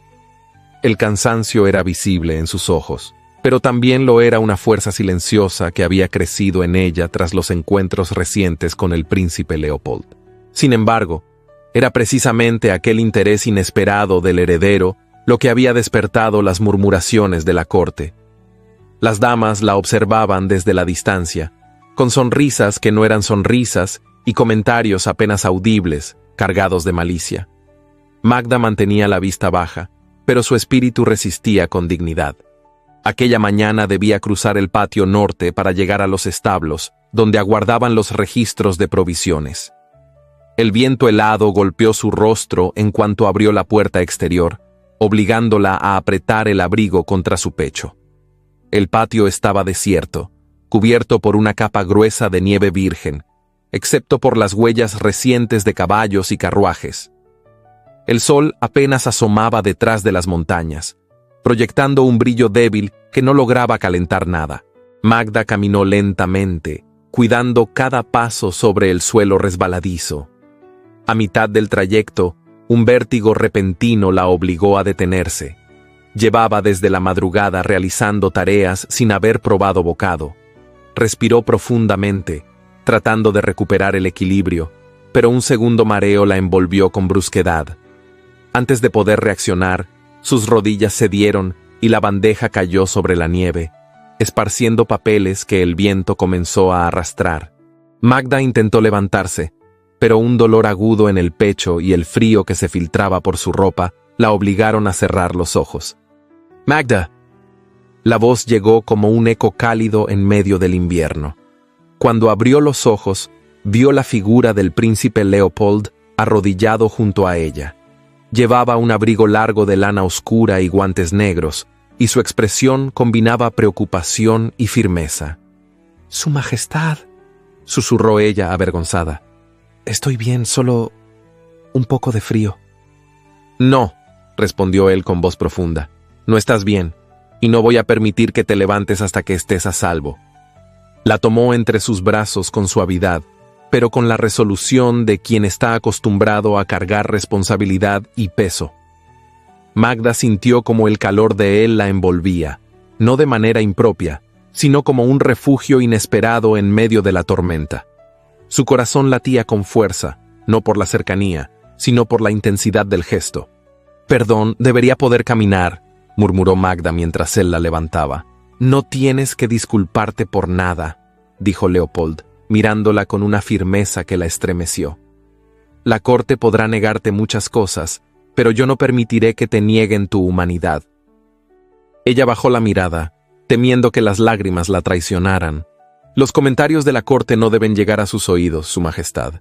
El cansancio era visible en sus ojos, pero también lo era una fuerza silenciosa que había crecido en ella tras los encuentros recientes con el príncipe Leopold. Sin embargo, era precisamente aquel interés inesperado del heredero lo que había despertado las murmuraciones de la corte. Las damas la observaban desde la distancia, con sonrisas que no eran sonrisas y comentarios apenas audibles, cargados de malicia. Magda mantenía la vista baja, pero su espíritu resistía con dignidad. Aquella mañana debía cruzar el patio norte para llegar a los establos, donde aguardaban los registros de provisiones. El viento helado golpeó su rostro en cuanto abrió la puerta exterior, obligándola a apretar el abrigo contra su pecho. El patio estaba desierto, cubierto por una capa gruesa de nieve virgen, excepto por las huellas recientes de caballos y carruajes. El sol apenas asomaba detrás de las montañas, proyectando un brillo débil que no lograba calentar nada. Magda caminó lentamente, cuidando cada paso sobre el suelo resbaladizo. A mitad del trayecto, un vértigo repentino la obligó a detenerse. Llevaba desde la madrugada realizando tareas sin haber probado bocado. Respiró profundamente, tratando de recuperar el equilibrio, pero un segundo mareo la envolvió con brusquedad. Antes de poder reaccionar, sus rodillas cedieron y la bandeja cayó sobre la nieve, esparciendo papeles que el viento comenzó a arrastrar. Magda intentó levantarse, pero un dolor agudo en el pecho y el frío que se filtraba por su ropa la obligaron a cerrar los ojos. «Magda». La voz llegó como un eco cálido en medio del invierno. Cuando abrió los ojos, vio la figura del príncipe Leopold arrodillado junto a ella. Llevaba un abrigo largo de lana oscura y guantes negros, y su expresión combinaba preocupación y firmeza. «Su Majestad», susurró ella avergonzada. «Estoy bien, solo un poco de frío». «No», respondió él con voz profunda, «no estás bien, y no voy a permitir que te levantes hasta que estés a salvo». La tomó entre sus brazos con suavidad, pero con la resolución de quien está acostumbrado a cargar responsabilidad y peso. Magda sintió como el calor de él la envolvía, no de manera impropia, sino como un refugio inesperado en medio de la tormenta. Su corazón latía con fuerza, no por la cercanía, sino por la intensidad del gesto. «Perdón, debería poder caminar», murmuró Magda mientras él la levantaba. «No tienes que disculparte por nada», dijo Leopold, mirándola con una firmeza que la estremeció. «La corte podrá negarte muchas cosas, pero yo no permitiré que te nieguen tu humanidad». Ella bajó la mirada, temiendo que las lágrimas la traicionaran. «Los comentarios de la corte no deben llegar a sus oídos, Su Majestad».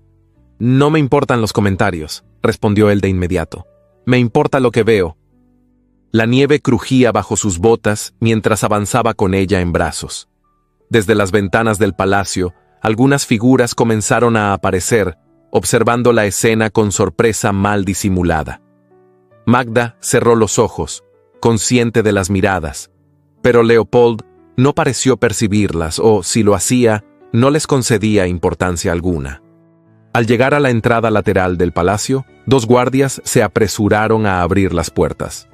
«No me importan los comentarios», respondió él de inmediato. «Me importa lo que veo». La nieve crujía bajo sus botas mientras avanzaba con ella en brazos. Desde las ventanas del palacio, algunas figuras comenzaron a aparecer, observando la escena con sorpresa mal disimulada. Magda cerró los ojos, consciente de las miradas, pero Leopold no pareció percibirlas o, si lo hacía, no les concedía importancia alguna. Al llegar a la entrada lateral del palacio, 2 guardias se apresuraron a abrir las puertas.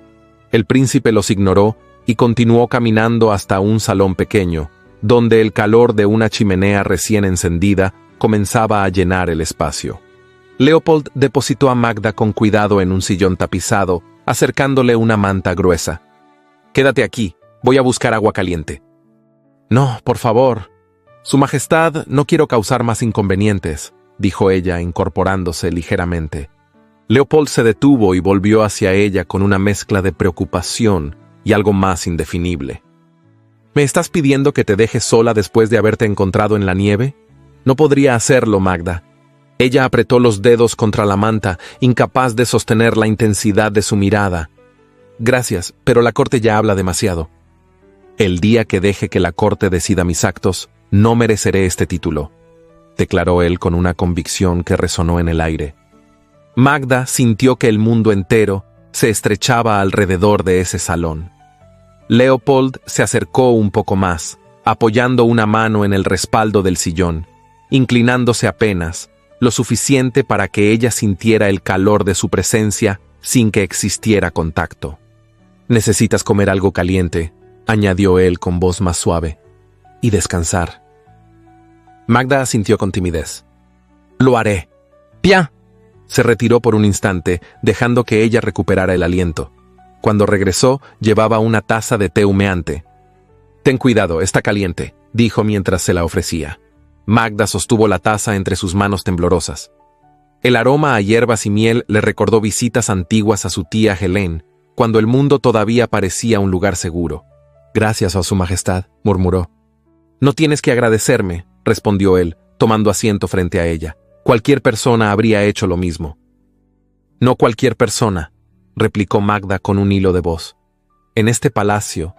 El príncipe los ignoró y continuó caminando hasta un salón pequeño, donde el calor de una chimenea recién encendida comenzaba a llenar el espacio. Leopold depositó a Magda con cuidado en un sillón tapizado, acercándole una manta gruesa. «Quédate aquí, voy a buscar agua caliente». «No, por favor. Su Majestad, no quiero causar más inconvenientes», dijo ella, incorporándose ligeramente. Leopold se detuvo y volvió hacia ella con una mezcla de preocupación y algo más indefinible. ¿Me estás pidiendo que te dejes sola después de haberte encontrado en la nieve? No podría hacerlo, Magda. Ella apretó los dedos contra la manta, incapaz de sostener la intensidad de su mirada. Gracias, pero la corte ya habla demasiado. El día que deje que la corte decida mis actos, no mereceré este título, declaró él con una convicción que resonó en el aire. Magda sintió que el mundo entero se estrechaba alrededor de ese salón. Leopold se acercó un poco más, apoyando una mano en el respaldo del sillón, inclinándose apenas, lo suficiente para que ella sintiera el calor de su presencia sin que existiera contacto. «Necesitas comer algo caliente», añadió él con voz más suave, «y descansar». Magda asintió con timidez. «Lo haré». «Bien». Se retiró por un instante, dejando que ella recuperara el aliento. Cuando regresó, llevaba una taza de té humeante. «Ten cuidado, está caliente», dijo mientras se la ofrecía. Magda sostuvo la taza entre sus manos temblorosas. El aroma a hierbas y miel le recordó visitas antiguas a su tía Helene, cuando el mundo todavía parecía un lugar seguro. «Gracias a su majestad», murmuró. «No tienes que agradecerme», respondió él, tomando asiento frente a ella. «Cualquier persona habría hecho lo mismo». «No cualquier persona», replicó Magda con un hilo de voz. «En este palacio,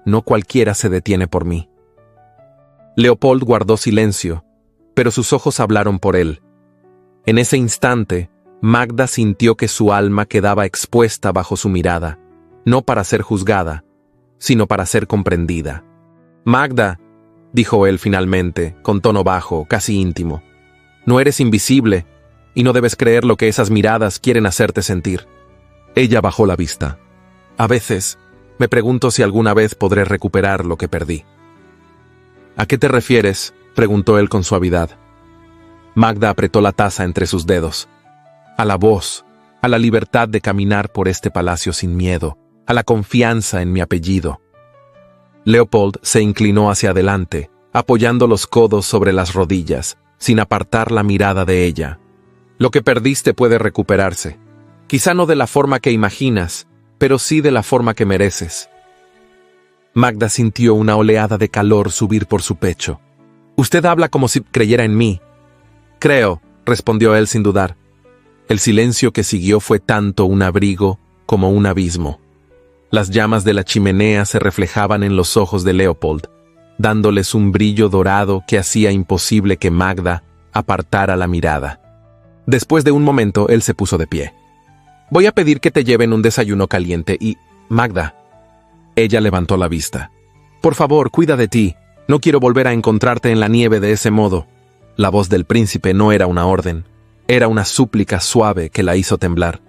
no cualquiera se detiene por mí». Leopold guardó silencio, pero sus ojos hablaron por él. En ese instante, Magda sintió que su alma quedaba expuesta bajo su mirada, no para ser juzgada, sino para ser comprendida. «Magda», dijo él finalmente, con tono bajo, casi íntimo, «no eres invisible, y no debes creer lo que esas miradas quieren hacerte sentir». Ella bajó la vista. «A veces, me pregunto si alguna vez podré recuperar lo que perdí». «¿A qué te refieres?», preguntó él con suavidad. Magda apretó la taza entre sus dedos. «A la voz, a la libertad de caminar por este palacio sin miedo, a la confianza en mi apellido». Leopold se inclinó hacia adelante, apoyando los codos sobre las rodillas, sin apartar la mirada de ella. «Lo que perdiste puede recuperarse. Quizá no de la forma que imaginas, pero sí de la forma que mereces». Magda sintió una oleada de calor subir por su pecho. «Usted habla como si creyera en mí». «Creo», respondió él sin dudar. El silencio que siguió fue tanto un abrigo como un abismo. Las llamas de la chimenea se reflejaban en los ojos de Leopold, dándoles un brillo dorado que hacía imposible que Magda apartara la mirada. Después de un momento, él se puso de pie. «Voy a pedir que te lleven un desayuno caliente y... Magda». Ella levantó la vista. «Por favor, cuida de ti. No quiero volver a encontrarte en la nieve de ese modo». La voz del príncipe no era una orden. Era una súplica suave que la hizo temblar.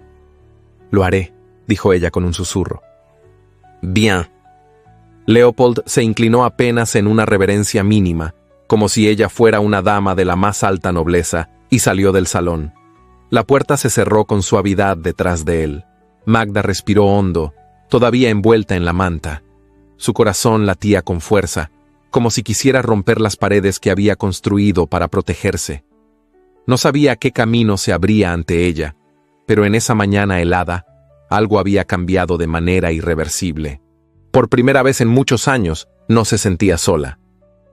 «Lo haré», dijo ella con un susurro. «Bien». Leopold se inclinó apenas en una reverencia mínima, como si ella fuera una dama de la más alta nobleza, y salió del salón. La puerta se cerró con suavidad detrás de él. Magda respiró hondo, todavía envuelta en la manta. Su corazón latía con fuerza, como si quisiera romper las paredes que había construido para protegerse. No sabía qué camino se abría ante ella, pero en esa mañana helada, algo había cambiado de manera irreversible. Por primera vez en muchos años, no se sentía sola.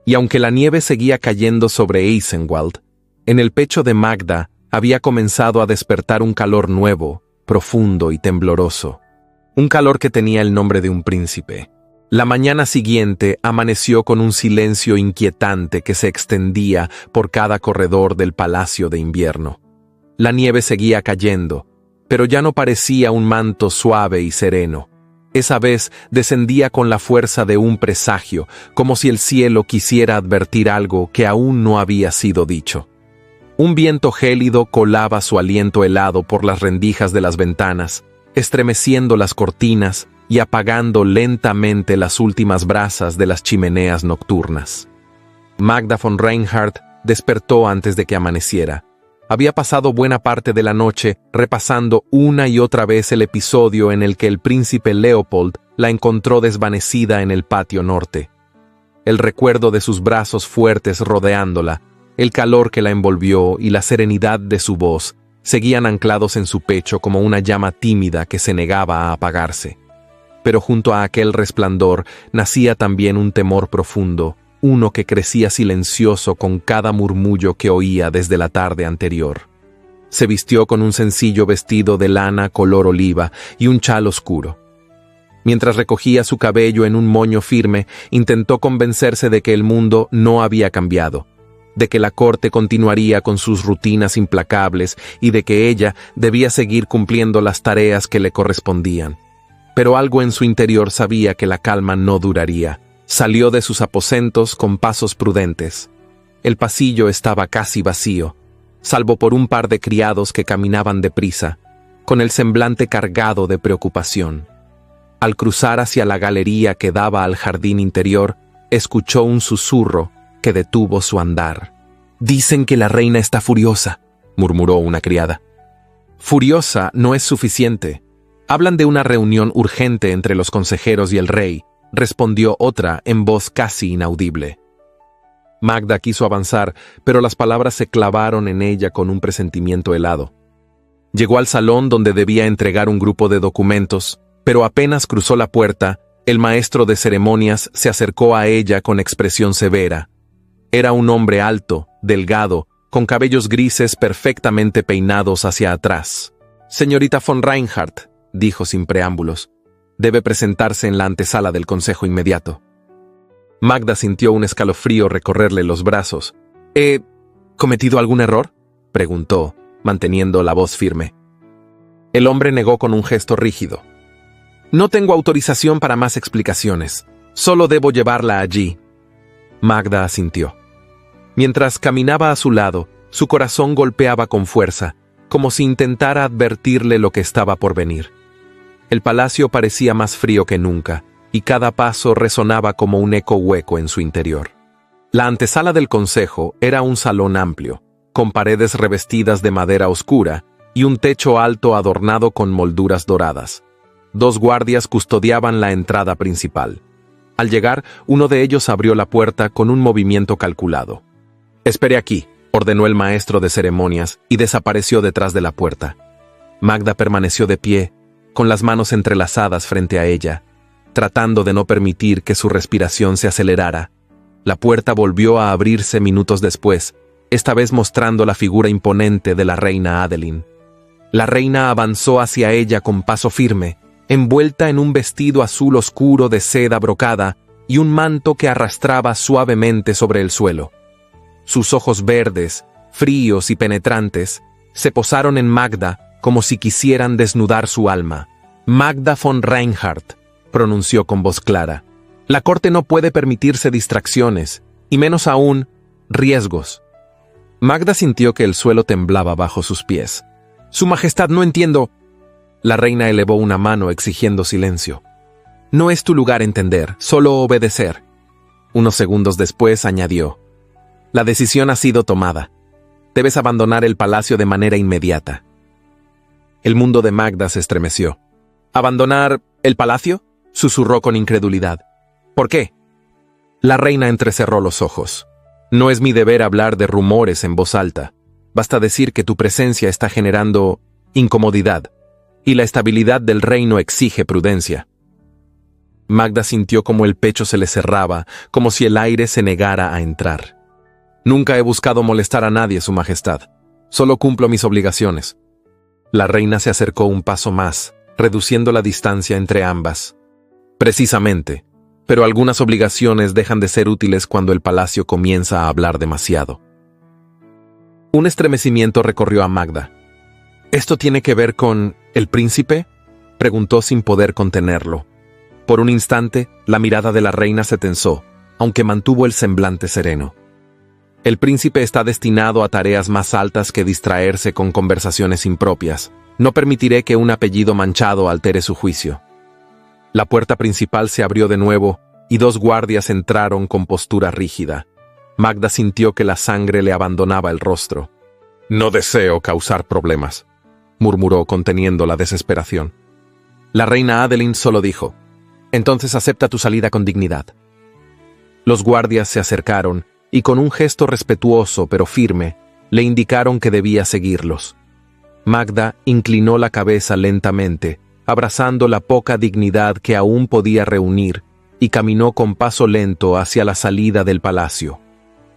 Y aunque la nieve seguía cayendo sobre Eisenwald, en el pecho de Magda había comenzado a despertar un calor nuevo, profundo y tembloroso. Un calor que tenía el nombre de un príncipe. La mañana siguiente amaneció con un silencio inquietante que se extendía por cada corredor del palacio de invierno. La nieve seguía cayendo, pero ya no parecía un manto suave y sereno. Esa vez descendía con la fuerza de un presagio, como si el cielo quisiera advertir algo que aún no había sido dicho. Un viento gélido colaba su aliento helado por las rendijas de las ventanas, estremeciendo las cortinas y apagando lentamente las últimas brasas de las chimeneas nocturnas. Magda von Reinhardt despertó antes de que amaneciera. Había pasado buena parte de la noche repasando una y otra vez el episodio en el que el príncipe Leopold la encontró desvanecida en el patio norte. El recuerdo de sus brazos fuertes rodeándola, el calor que la envolvió y la serenidad de su voz seguían anclados en su pecho como una llama tímida que se negaba a apagarse. pero junto a aquel resplandor nacía también un temor profundo, uno que crecía silencioso con cada murmullo que oía desde la tarde anterior. Se vistió con un sencillo vestido de lana color oliva y un chal oscuro. Mientras recogía su cabello en un moño firme, intentó convencerse de que el mundo no había cambiado, de que la corte continuaría con sus rutinas implacables y de que ella debía seguir cumpliendo las tareas que le correspondían. Pero algo en su interior sabía que la calma no duraría. Salió de sus aposentos con pasos prudentes. El pasillo estaba casi vacío, salvo por un par de criados que caminaban deprisa, con el semblante cargado de preocupación. Al cruzar hacia la galería que daba al jardín interior, escuchó un susurro que detuvo su andar. «Dicen que la reina está furiosa», murmuró una criada. «Furiosa no es suficiente. Hablan de una reunión urgente entre los consejeros y el rey», respondió otra en voz casi inaudible. Magda quiso avanzar, pero las palabras se clavaron en ella con un presentimiento helado. Llegó al salón donde debía entregar un grupo de documentos, pero apenas cruzó la puerta, el maestro de ceremonias se acercó a ella con expresión severa. Era un hombre alto, delgado, con cabellos grises perfectamente peinados hacia atrás. «Señorita von Reinhardt», dijo sin preámbulos, «debe presentarse en la antesala del consejo inmediato». Magda sintió un escalofrío recorrerle los brazos. «¿He cometido algún error?», preguntó, manteniendo la voz firme. El hombre negó con un gesto rígido. «No tengo autorización para más explicaciones. Solo debo llevarla allí». Magda asintió. Mientras caminaba a su lado, su corazón golpeaba con fuerza, como si intentara advertirle lo que estaba por venir. El palacio parecía más frío que nunca, y cada paso resonaba como un eco hueco en su interior. La antesala del consejo era un salón amplio, con paredes revestidas de madera oscura y un techo alto adornado con molduras doradas. 2 guardias custodiaban la entrada principal. Al llegar, uno de ellos abrió la puerta con un movimiento calculado. «Espere aquí», ordenó el maestro de ceremonias y desapareció detrás de la puerta. Magda permaneció de pie, con las manos entrelazadas frente a ella, tratando de no permitir que su respiración se acelerara. La puerta volvió a abrirse minutos después, esta vez mostrando la figura imponente de la reina Adeline. La reina avanzó hacia ella con paso firme, envuelta en un vestido azul oscuro de seda brocada y un manto que arrastraba suavemente sobre el suelo. Sus ojos verdes, fríos y penetrantes, se posaron en Magda como si quisieran desnudar su alma. «Magda von Reinhardt», pronunció con voz clara. «La corte no puede permitirse distracciones, y menos aún, riesgos». Magda sintió que el suelo temblaba bajo sus pies. «Su Majestad, no entiendo». La reina elevó una mano exigiendo silencio. «No es tu lugar entender, solo obedecer». Unos segundos después añadió. «La decisión ha sido tomada. Debes abandonar el palacio de manera inmediata». El mundo de Magda se estremeció. «¿Abandonar el palacio?», susurró con incredulidad. «¿Por qué?». La reina entrecerró los ojos. «No es mi deber hablar de rumores en voz alta. Basta decir que tu presencia está generando incomodidad, y la estabilidad del reino exige prudencia». Magda sintió como el pecho se le cerraba, como si el aire se negara a entrar. «Nunca he buscado molestar a nadie, Su Majestad. Solo cumplo mis obligaciones». La reina se acercó un paso más, reduciendo la distancia entre ambas. «Precisamente, pero algunas obligaciones dejan de ser útiles cuando el palacio comienza a hablar demasiado». Un estremecimiento recorrió a Magda. «¿Esto tiene que ver con el príncipe?», preguntó sin poder contenerlo. Por un instante, la mirada de la reina se tensó, aunque mantuvo el semblante sereno. «El príncipe está destinado a tareas más altas que distraerse con conversaciones impropias. No permitiré que un apellido manchado altere su juicio». La puerta principal se abrió de nuevo y 2 guardias entraron con postura rígida. Magda sintió que la sangre le abandonaba el rostro. «No deseo causar problemas», murmuró conteniendo la desesperación. La reina Adeline solo dijo: «Entonces acepta tu salida con dignidad». Los guardias se acercaron y con un gesto respetuoso pero firme, le indicaron que debía seguirlos. Magda inclinó la cabeza lentamente, abrazando la poca dignidad que aún podía reunir, y caminó con paso lento hacia la salida del palacio.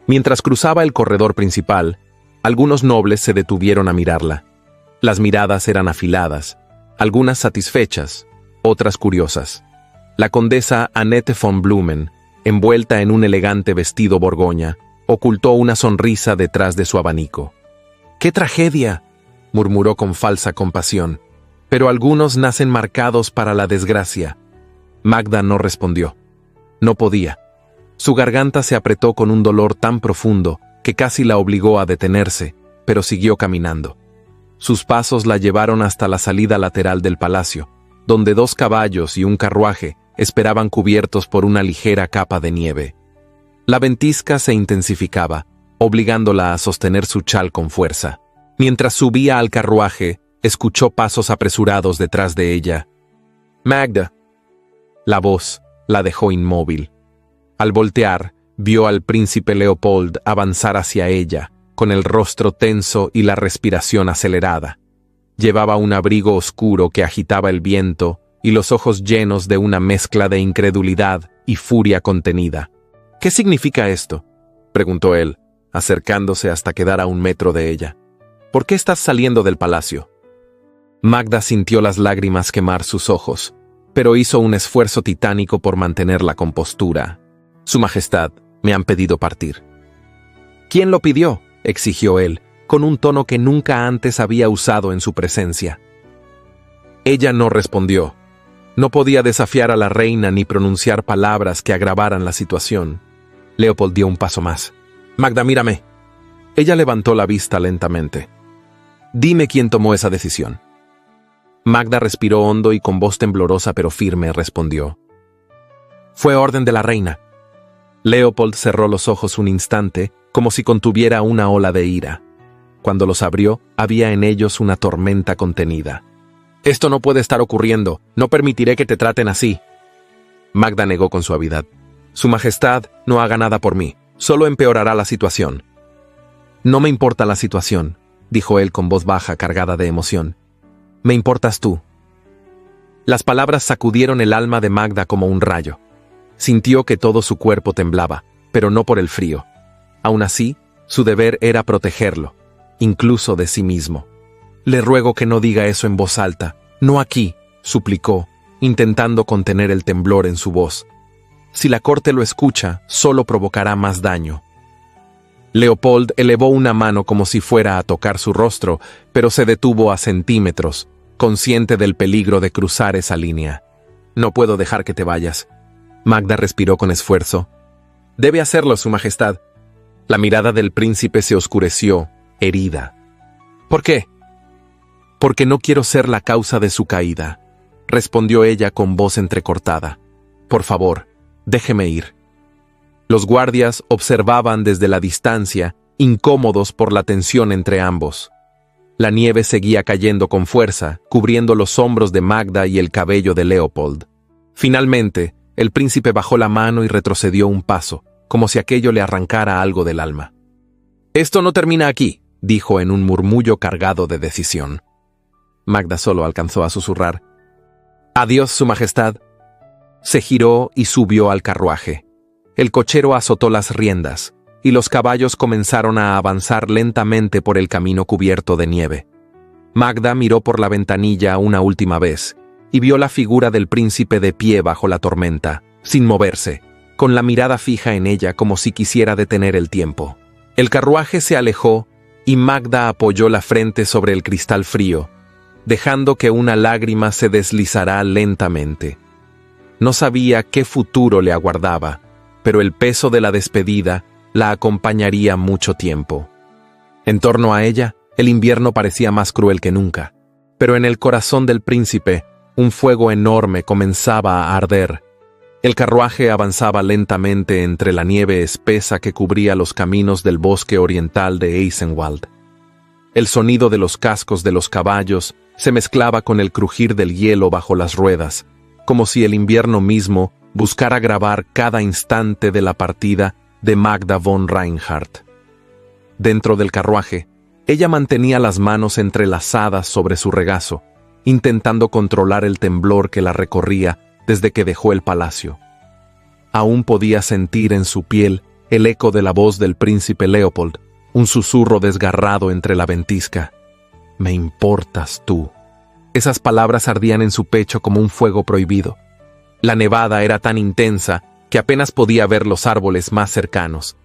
Mientras cruzaba el corredor principal, algunos nobles se detuvieron a mirarla. Las miradas eran afiladas, algunas satisfechas, otras curiosas. La condesa Annette von Blumen, envuelta en un elegante vestido borgoña, ocultó una sonrisa detrás de su abanico. «¡Qué tragedia!», murmuró con falsa compasión. «Pero algunos nacen marcados para la desgracia». Magda no respondió. No podía. Su garganta se apretó con un dolor tan profundo que casi la obligó a detenerse, pero siguió caminando. Sus pasos la llevaron hasta la salida lateral del palacio, donde 2 caballos y un carruaje esperaban cubiertos por una ligera capa de nieve. La ventisca se intensificaba, obligándola a sostener su chal con fuerza. Mientras subía al carruaje, escuchó pasos apresurados detrás de ella. «Magda». La voz la dejó inmóvil. Al voltear, vio al príncipe Leopold avanzar hacia ella, con el rostro tenso y la respiración acelerada. Llevaba un abrigo oscuro que agitaba el viento y los ojos llenos de una mezcla de incredulidad y furia contenida. «¿Qué significa esto?», preguntó él, acercándose hasta quedar a 1 metro de ella. «¿Por qué estás saliendo del palacio?». Magda sintió las lágrimas quemar sus ojos, pero hizo un esfuerzo titánico por mantener la compostura. «Su Majestad, me han pedido partir». «¿Quién lo pidió?», exigió él, con un tono que nunca antes había usado en su presencia. Ella no respondió. No podía desafiar a la reina ni pronunciar palabras que agravaran la situación. Leopold dio un paso más. «Magda, mírame». Ella levantó la vista lentamente. «Dime quién tomó esa decisión». Magda respiró hondo y con voz temblorosa pero firme respondió. «Fue orden de la reina». Leopold cerró los ojos un instante, como si contuviera una ola de ira. Cuando los abrió, había en ellos una tormenta contenida. «Esto no puede estar ocurriendo. No permitiré que te traten así». Magda negó con suavidad. «Su Majestad no haga nada por mí. Solo empeorará la situación». «No me importa la situación», dijo él con voz baja cargada de emoción. «Me importas tú». Las palabras sacudieron el alma de Magda como un rayo. Sintió que todo su cuerpo temblaba, pero no por el frío. Aún así, su deber era protegerlo, incluso de sí mismo. «Le ruego que no diga eso en voz alta. No aquí», suplicó, intentando contener el temblor en su voz. «Si la corte lo escucha, solo provocará más daño». Leopold elevó una mano como si fuera a tocar su rostro, pero se detuvo a centímetros, consciente del peligro de cruzar esa línea. «No puedo dejar que te vayas». Magda respiró con esfuerzo. «Debe hacerlo, Su Majestad». La mirada del príncipe se oscureció, herida. «¿Por qué?». «Porque no quiero ser la causa de su caída», respondió ella con voz entrecortada. «Por favor, déjeme ir». Los guardias observaban desde la distancia, incómodos por la tensión entre ambos. La nieve seguía cayendo con fuerza, cubriendo los hombros de Magda y el cabello de Leopold. Finalmente, el príncipe bajó la mano y retrocedió un paso, como si aquello le arrancara algo del alma. «Esto no termina aquí», dijo en un murmullo cargado de decisión. Magda solo alcanzó a susurrar. «Adiós, Su Majestad». Se giró y subió al carruaje. El cochero azotó las riendas, y los caballos comenzaron a avanzar lentamente por el camino cubierto de nieve. Magda miró por la ventanilla una última vez, y vio la figura del príncipe de pie bajo la tormenta, sin moverse, con la mirada fija en ella como si quisiera detener el tiempo. El carruaje se alejó, y Magda apoyó la frente sobre el cristal frío, dejando que una lágrima se deslizara lentamente. No sabía qué futuro le aguardaba, pero el peso de la despedida la acompañaría mucho tiempo. En torno a ella, el invierno parecía más cruel que nunca, pero en el corazón del príncipe, un fuego enorme comenzaba a arder. El carruaje avanzaba lentamente entre la nieve espesa que cubría los caminos del bosque oriental de Eisenwald. El sonido de los cascos de los caballos se mezclaba con el crujir del hielo bajo las ruedas, como si el invierno mismo buscara grabar cada instante de la partida de Magda von Reinhardt. Dentro del carruaje, ella mantenía las manos entrelazadas sobre su regazo, intentando controlar el temblor que la recorría desde que dejó el palacio. Aún podía sentir en su piel el eco de la voz del príncipe Leopold, un susurro desgarrado entre la ventisca. «Me importas tú». Esas palabras ardían en su pecho como un fuego prohibido. La nevada era tan intensa que apenas podía ver los árboles más cercanos.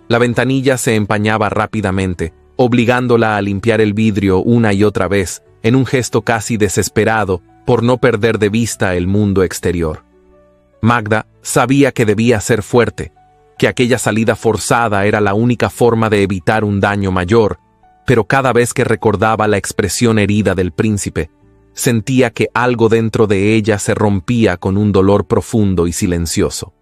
La ventanilla se empañaba rápidamente, obligándola a limpiar el vidrio una y otra vez, en un gesto casi desesperado por no perder de vista el mundo exterior. Magda sabía que debía ser fuerte, que aquella salida forzada era la única forma de evitar un daño mayor, pero cada vez que recordaba la expresión herida del príncipe, sentía que algo dentro de ella se rompía con un dolor profundo y silencioso.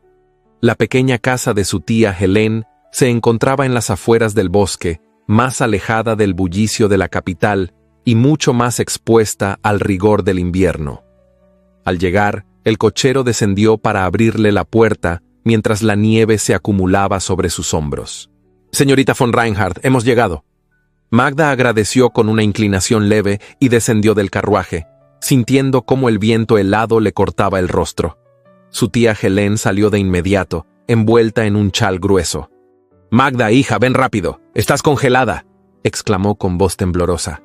La pequeña casa de su tía Helene se encontraba en las afueras del bosque, más alejada del bullicio de la capital y mucho más expuesta al rigor del invierno. Al llegar, el cochero descendió para abrirle la puerta mientras la nieve se acumulaba sobre sus hombros. «Señorita von Reinhardt, hemos llegado». Magda agradeció con una inclinación leve y descendió del carruaje, sintiendo cómo el viento helado le cortaba el rostro. Su tía Helene salió de inmediato, envuelta en un chal grueso. «Magda, hija, ven rápido, estás congelada», exclamó con voz temblorosa.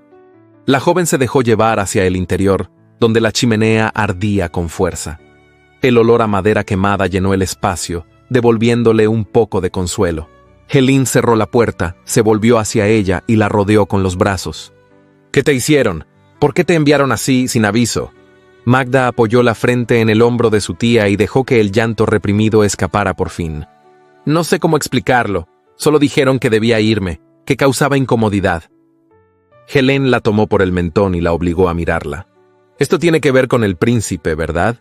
La joven se dejó llevar hacia el interior, donde la chimenea ardía con fuerza. El olor a madera quemada llenó el espacio, devolviéndole un poco de consuelo. Helene cerró la puerta, se volvió hacia ella y la rodeó con los brazos. «¿Qué te hicieron? ¿Por qué te enviaron así, sin aviso?» Magda apoyó la frente en el hombro de su tía y dejó que el llanto reprimido escapara por fin. «No sé cómo explicarlo. Solo dijeron que debía irme, que causaba incomodidad». Helene la tomó por el mentón y la obligó a mirarla. «Esto tiene que ver con el príncipe, ¿verdad?»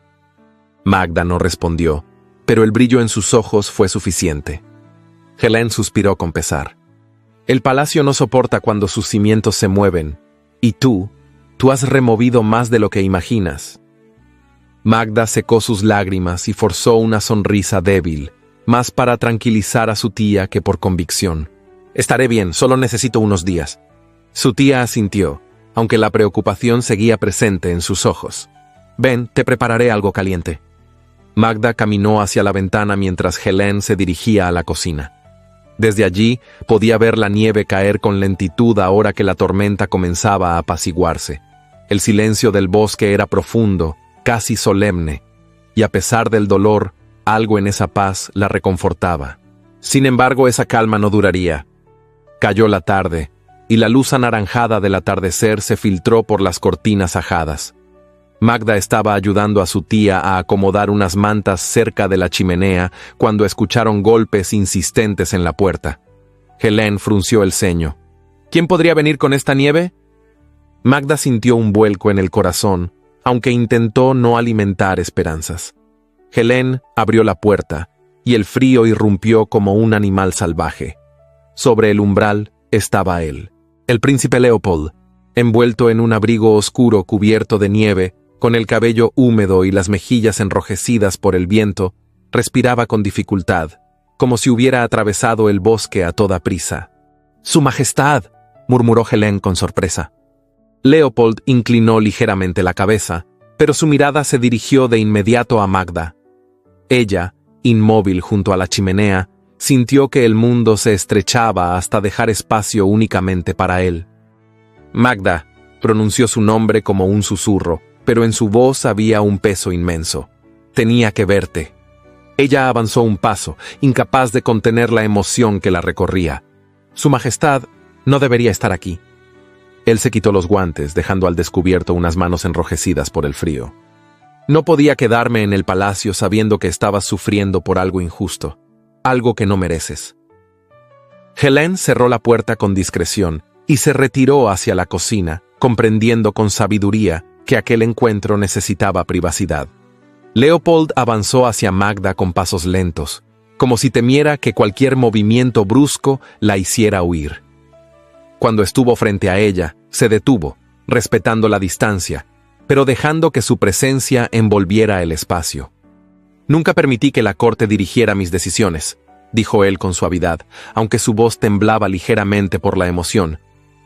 Magda no respondió, pero el brillo en sus ojos fue suficiente. Helene suspiró con pesar. «El palacio no soporta cuando sus cimientos se mueven, y tú has removido más de lo que imaginas». Magda secó sus lágrimas y forzó una sonrisa débil, más para tranquilizar a su tía que por convicción. «Estaré bien, solo necesito unos días». Su tía asintió, aunque la preocupación seguía presente en sus ojos. «Ven, te prepararé algo caliente». Magda caminó hacia la ventana mientras Helene se dirigía a la cocina. Desde allí podía ver la nieve caer con lentitud ahora que la tormenta comenzaba a apaciguarse. El silencio del bosque era profundo, casi solemne, y a pesar del dolor, algo en esa paz la reconfortaba. Sin embargo, esa calma no duraría. Cayó la tarde, y la luz anaranjada del atardecer se filtró por las cortinas ajadas. Magda estaba ayudando a su tía a acomodar unas mantas cerca de la chimenea cuando escucharon golpes insistentes en la puerta. Helene frunció el ceño. «¿Quién podría venir con esta nieve?» Magda sintió un vuelco en el corazón, aunque intentó no alimentar esperanzas. Helene abrió la puerta, y el frío irrumpió como un animal salvaje. Sobre el umbral estaba él, el príncipe Leopold, envuelto en un abrigo oscuro cubierto de nieve, con el cabello húmedo y las mejillas enrojecidas por el viento, respiraba con dificultad, como si hubiera atravesado el bosque a toda prisa. «¡Su Majestad!», murmuró Helene con sorpresa. Leopold inclinó ligeramente la cabeza, pero su mirada se dirigió de inmediato a Magda. Ella, inmóvil junto a la chimenea, sintió que el mundo se estrechaba hasta dejar espacio únicamente para él. «Magda», pronunció su nombre como un susurro, pero en su voz había un peso inmenso. «Tenía que verte». Ella avanzó un paso, incapaz de contener la emoción que la recorría. «Su Majestad no debería estar aquí». Él se quitó los guantes, dejando al descubierto unas manos enrojecidas por el frío. «No podía quedarme en el palacio sabiendo que estabas sufriendo por algo injusto, algo que no mereces». Helene cerró la puerta con discreción y se retiró hacia la cocina, comprendiendo con sabiduría que aquel encuentro necesitaba privacidad. Leopold avanzó hacia Magda con pasos lentos, como si temiera que cualquier movimiento brusco la hiciera huir. Cuando estuvo frente a ella, se detuvo, respetando la distancia, pero dejando que su presencia envolviera el espacio. «Nunca permití que la corte dirigiera mis decisiones», dijo él con suavidad, aunque su voz temblaba ligeramente por la emoción.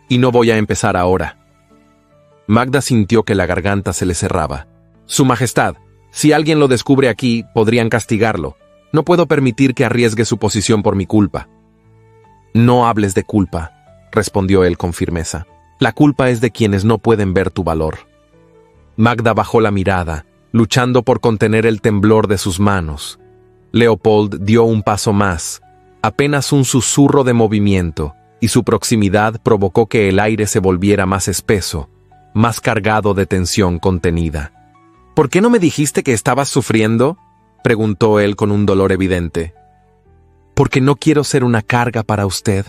«Y no voy a empezar ahora». Magda sintió que la garganta se le cerraba. Su Majestad, si alguien lo descubre aquí, podrían castigarlo. No puedo permitir que arriesgue su posición por mi culpa. No hables de culpa, respondió él con firmeza. La culpa es de quienes no pueden ver tu valor. Magda bajó la mirada, luchando por contener el temblor de sus manos. Leopold dio un paso más, apenas un susurro de movimiento, y su proximidad provocó que el aire se volviera más espeso, más cargado de tensión contenida. ¿Por qué no me dijiste que estabas sufriendo?, preguntó él con un dolor evidente. Porque no quiero ser una carga para usted,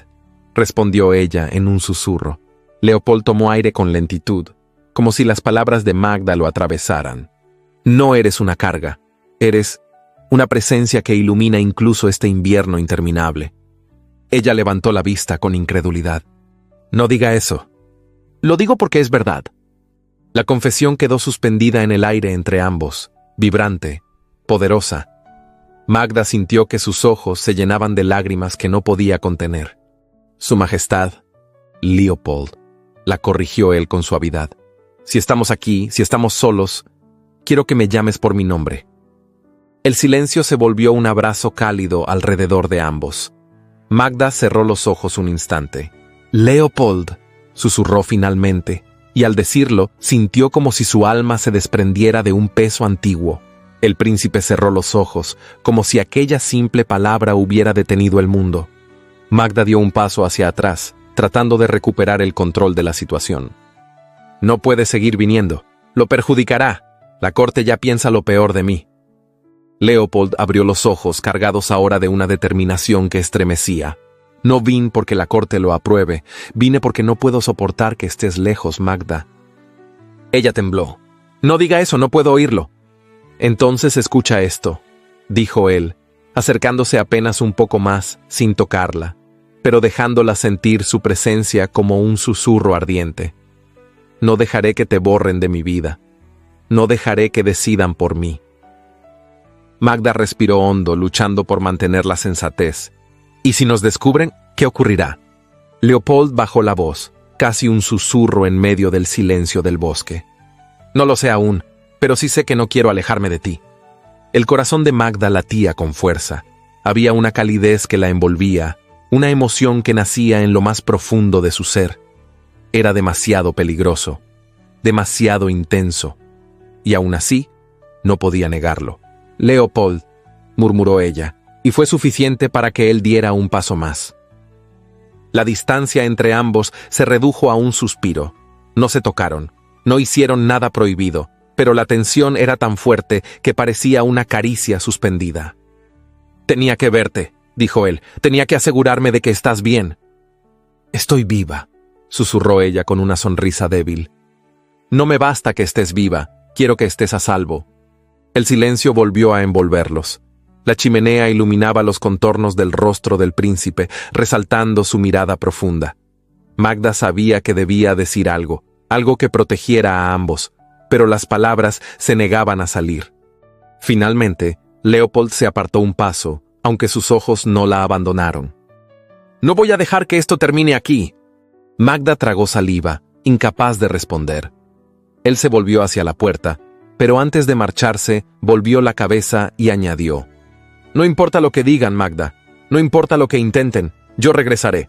respondió ella en un susurro. Leopold tomó aire con lentitud, como si las palabras de Magda lo atravesaran. No eres una carga, eres una presencia que ilumina incluso este invierno interminable. Ella levantó la vista con incredulidad. No diga eso. Lo digo porque es verdad. La confesión quedó suspendida en el aire entre ambos, vibrante, poderosa. Magda sintió que sus ojos se llenaban de lágrimas que no podía contener. Su Majestad, Leopold, la corrigió él con suavidad. Si estamos aquí, si estamos solos, quiero que me llames por mi nombre. El silencio se volvió un abrazo cálido alrededor de ambos. Magda cerró los ojos un instante. Leopold, susurró finalmente, y al decirlo, sintió como si su alma se desprendiera de un peso antiguo. El príncipe cerró los ojos, como si aquella simple palabra hubiera detenido el mundo. Magda dio un paso hacia atrás, tratando de recuperar el control de la situación. No puede seguir viniendo. Lo perjudicará. La corte ya piensa lo peor de mí. Leopold abrió los ojos, cargados ahora de una determinación que estremecía. No vine porque la corte lo apruebe. Vine porque no puedo soportar que estés lejos, Magda. Ella tembló. No diga eso, no puedo oírlo. Entonces escucha esto, dijo él, acercándose apenas un poco más, sin tocarla, pero dejándola sentir su presencia como un susurro ardiente. No dejaré que te borren de mi vida. No dejaré que decidan por mí. Magda respiró hondo, luchando por mantener la sensatez. ¿Y si nos descubren, qué ocurrirá? Leopold bajó la voz, casi un susurro en medio del silencio del bosque. No lo sé aún, pero sí sé que no quiero alejarme de ti. El corazón de Magda latía con fuerza. Había una calidez que la envolvía, una emoción que nacía en lo más profundo de su ser. Era demasiado peligroso, demasiado intenso, y aún así, no podía negarlo. Leopold, murmuró ella, y fue suficiente para que él diera un paso más. La distancia entre ambos se redujo a un suspiro. No se tocaron, no hicieron nada prohibido, pero la tensión era tan fuerte que parecía una caricia suspendida. Tenía que verte, dijo él, tenía que asegurarme de que estás bien. Estoy viva, susurró ella con una sonrisa débil. No me basta que estés viva, quiero que estés a salvo. El silencio volvió a envolverlos. La chimenea iluminaba los contornos del rostro del príncipe, resaltando su mirada profunda. Magda sabía que debía decir algo, algo que protegiera a ambos, pero las palabras se negaban a salir. Finalmente, Leopold se apartó un paso, aunque sus ojos no la abandonaron. «No voy a dejar que esto termine aquí». Magda tragó saliva, incapaz de responder. Él se volvió hacia la puerta, pero antes de marcharse, volvió la cabeza y añadió: «No importa lo que digan, Magda, no importa lo que intenten, yo regresaré».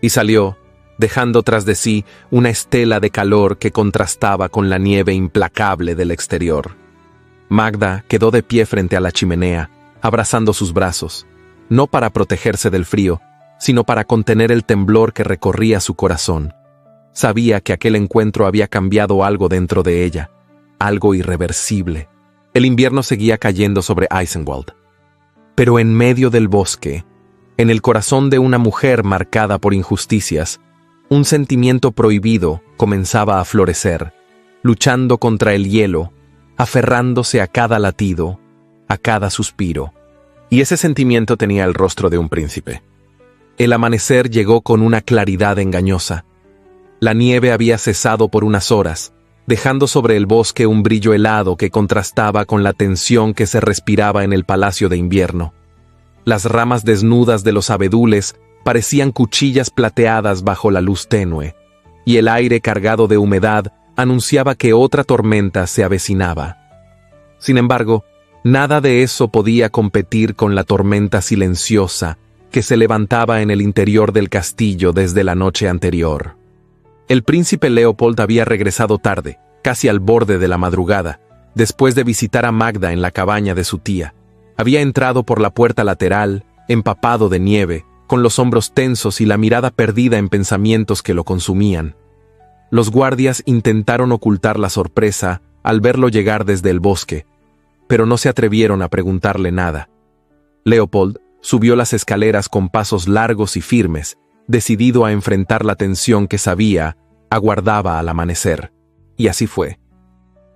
Y salió, dejando tras de sí una estela de calor que contrastaba con la nieve implacable del exterior. Magda quedó de pie frente a la chimenea, abrazando sus brazos, no para protegerse del frío, sino para contener el temblor que recorría su corazón. Sabía que aquel encuentro había cambiado algo dentro de ella, algo irreversible. El invierno seguía cayendo sobre Eisenwald. Pero en medio del bosque, en el corazón de una mujer marcada por injusticias, un sentimiento prohibido comenzaba a florecer, luchando contra el hielo, aferrándose a cada latido, a cada suspiro. Y ese sentimiento tenía el rostro de un príncipe. El amanecer llegó con una claridad engañosa. La nieve había cesado por unas horas, dejando sobre el bosque un brillo helado que contrastaba con la tensión que se respiraba en el palacio de invierno. Las ramas desnudas de los abedules parecían cuchillas plateadas bajo la luz tenue, y el aire cargado de humedad anunciaba que otra tormenta se avecinaba. Sin embargo, nada de eso podía competir con la tormenta silenciosa que se levantaba en el interior del castillo desde la noche anterior. El príncipe Leopold había regresado tarde, casi al borde de la madrugada, después de visitar a Magda en la cabaña de su tía. Había entrado por la puerta lateral, empapado de nieve, con los hombros tensos y la mirada perdida en pensamientos que lo consumían. Los guardias intentaron ocultar la sorpresa al verlo llegar desde el bosque, pero no se atrevieron a preguntarle nada. Leopold subió las escaleras con pasos largos y firmes, decidido a enfrentar la tensión que sabía aguardaba al amanecer. Y así fue.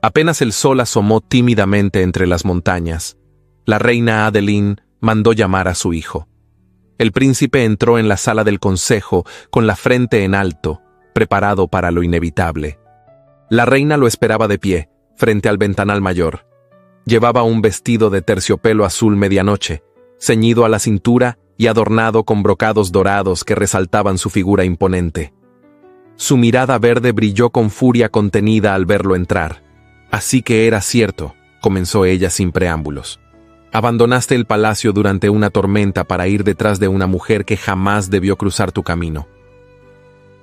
Apenas el sol asomó tímidamente entre las montañas, la reina Adeline mandó llamar a su hijo. El príncipe entró en la sala del consejo con la frente en alto, preparado para lo inevitable. La reina lo esperaba de pie, frente al ventanal mayor. Llevaba un vestido de terciopelo azul medianoche, ceñido a la cintura y adornado con brocados dorados que resaltaban su figura imponente. Su mirada verde brilló con furia contenida al verlo entrar. Así que era cierto, comenzó ella sin preámbulos. Abandonaste el palacio durante una tormenta para ir detrás de una mujer que jamás debió cruzar tu camino.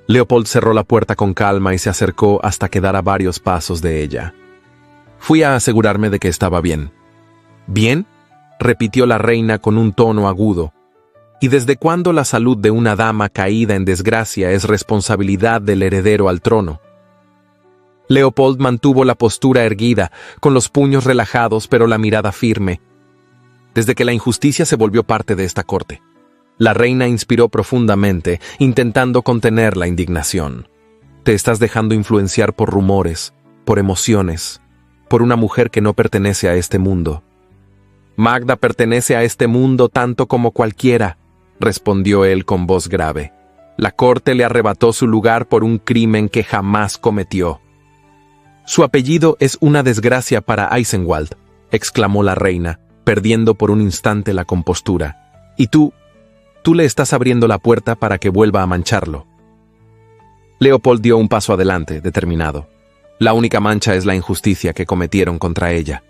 Leopold cerró la puerta con calma y se acercó hasta quedar a varios pasos de ella. Fui a asegurarme de que estaba bien. ¿Bien?, repitió la reina con un tono agudo. ¿Y desde cuándo la salud de una dama caída en desgracia es responsabilidad del heredero al trono? Leopold mantuvo la postura erguida, con los puños relajados pero la mirada firme. Desde que la injusticia se volvió parte de esta corte. La reina inspiró profundamente, intentando contener la indignación. Te estás dejando influenciar por rumores, por emociones, por una mujer que no pertenece a este mundo. Magda pertenece a este mundo tanto como cualquiera, respondió él con voz grave. La corte le arrebató su lugar por un crimen que jamás cometió. Su apellido es una desgracia para Eisenwald, exclamó la reina, perdiendo por un instante la compostura. Y tú le estás abriendo la puerta para que vuelva a mancharlo. Leopold dio un paso adelante, determinado. La única mancha es la injusticia que cometieron contra ella.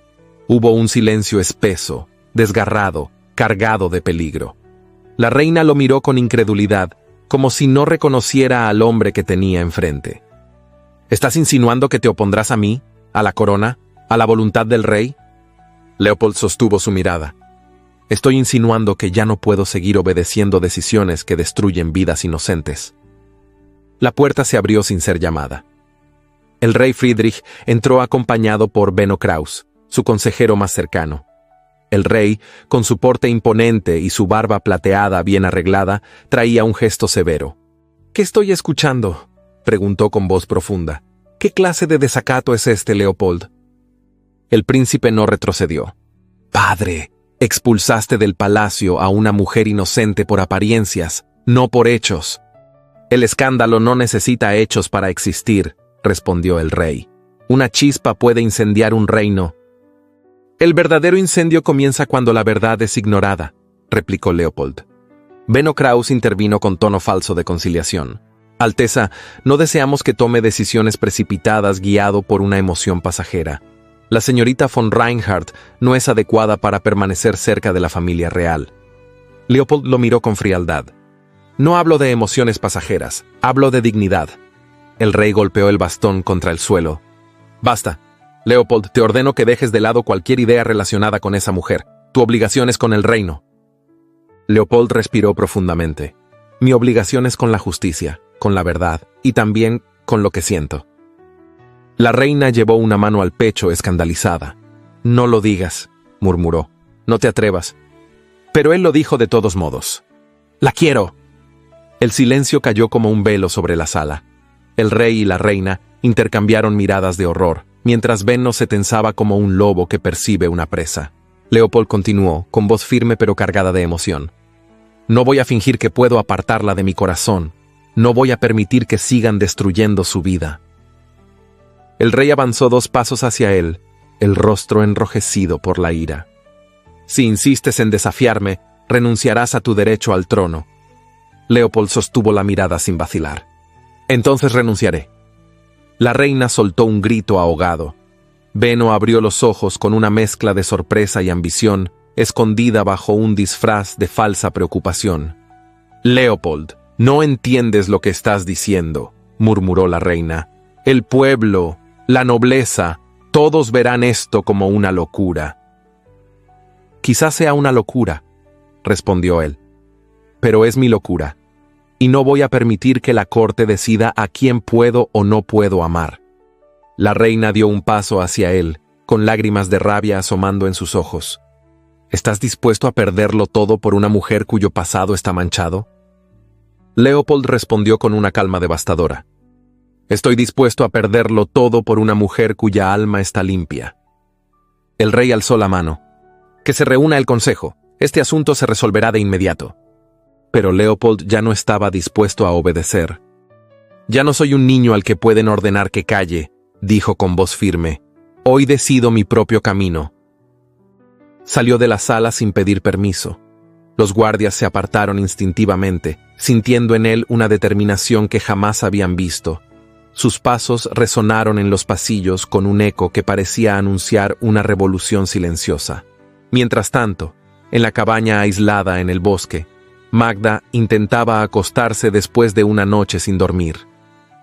Hubo un silencio espeso, desgarrado, cargado de peligro. La reina lo miró con incredulidad, como si no reconociera al hombre que tenía enfrente. ¿Estás insinuando que te opondrás a mí, a la corona, a la voluntad del rey? Leopold sostuvo su mirada. Estoy insinuando que ya no puedo seguir obedeciendo decisiones que destruyen vidas inocentes. La puerta se abrió sin ser llamada. El rey Friedrich entró acompañado por Benno Kraus, su consejero más cercano. El rey, con su porte imponente y su barba plateada bien arreglada, traía un gesto severo. ¿Qué estoy escuchando?, preguntó con voz profunda. ¿Qué clase de desacato es este, Leopold? El príncipe no retrocedió. Padre, expulsaste del palacio a una mujer inocente por apariencias, no por hechos. El escándalo no necesita hechos para existir, respondió el rey. Una chispa puede incendiar un reino. El verdadero incendio comienza cuando la verdad es ignorada, replicó Leopold. Benno Kraus intervino con tono falso de conciliación. Alteza, no deseamos que tome decisiones precipitadas guiado por una emoción pasajera. La señorita von Reinhardt no es adecuada para permanecer cerca de la familia real. Leopold lo miró con frialdad. No hablo de emociones pasajeras, hablo de dignidad. El rey golpeó el bastón contra el suelo. Basta. Leopold, te ordeno que dejes de lado cualquier idea relacionada con esa mujer. Tu obligación es con el reino. Leopold respiró profundamente. Mi obligación es con la justicia, con la verdad, y también con lo que siento. La reina llevó una mano al pecho, escandalizada. No lo digas, murmuró. No te atrevas. Pero él lo dijo de todos modos. ¡La quiero! El silencio cayó como un velo sobre la sala. El rey y la reina intercambiaron miradas de horror, mientras Benno se tensaba como un lobo que percibe una presa. Leopold continuó, con voz firme pero cargada de emoción. No voy a fingir que puedo apartarla de mi corazón. No voy a permitir que sigan destruyendo su vida. El rey avanzó 2 pasos hacia él, el rostro enrojecido por la ira. Si insistes en desafiarme, renunciarás a tu derecho al trono. Leopold sostuvo la mirada sin vacilar. Entonces renunciaré. La reina soltó un grito ahogado. Beno abrió los ojos con una mezcla de sorpresa y ambición, escondida bajo un disfraz de falsa preocupación. «Leopold, no entiendes lo que estás diciendo», murmuró la reina. «El pueblo, la nobleza, todos verán esto como una locura». «Quizás sea una locura», respondió él. «Pero es mi locura, y no voy a permitir que la corte decida a quién puedo o no puedo amar». La reina dio un paso hacia él, con lágrimas de rabia asomando en sus ojos. «¿Estás dispuesto a perderlo todo por una mujer cuyo pasado está manchado?» Leopold respondió con una calma devastadora. «Estoy dispuesto a perderlo todo por una mujer cuya alma está limpia». El rey alzó la mano. «Que se reúna el consejo. Este asunto se resolverá de inmediato». Pero Leopold ya no estaba dispuesto a obedecer. «Ya no soy un niño al que pueden ordenar que calle», dijo con voz firme. «Hoy decido mi propio camino». Salió de la sala sin pedir permiso. Los guardias se apartaron instintivamente, sintiendo en él una determinación que jamás habían visto. Sus pasos resonaron en los pasillos con un eco que parecía anunciar una revolución silenciosa. Mientras tanto, en la cabaña aislada en el bosque, Magda intentaba acostarse después de una noche sin dormir.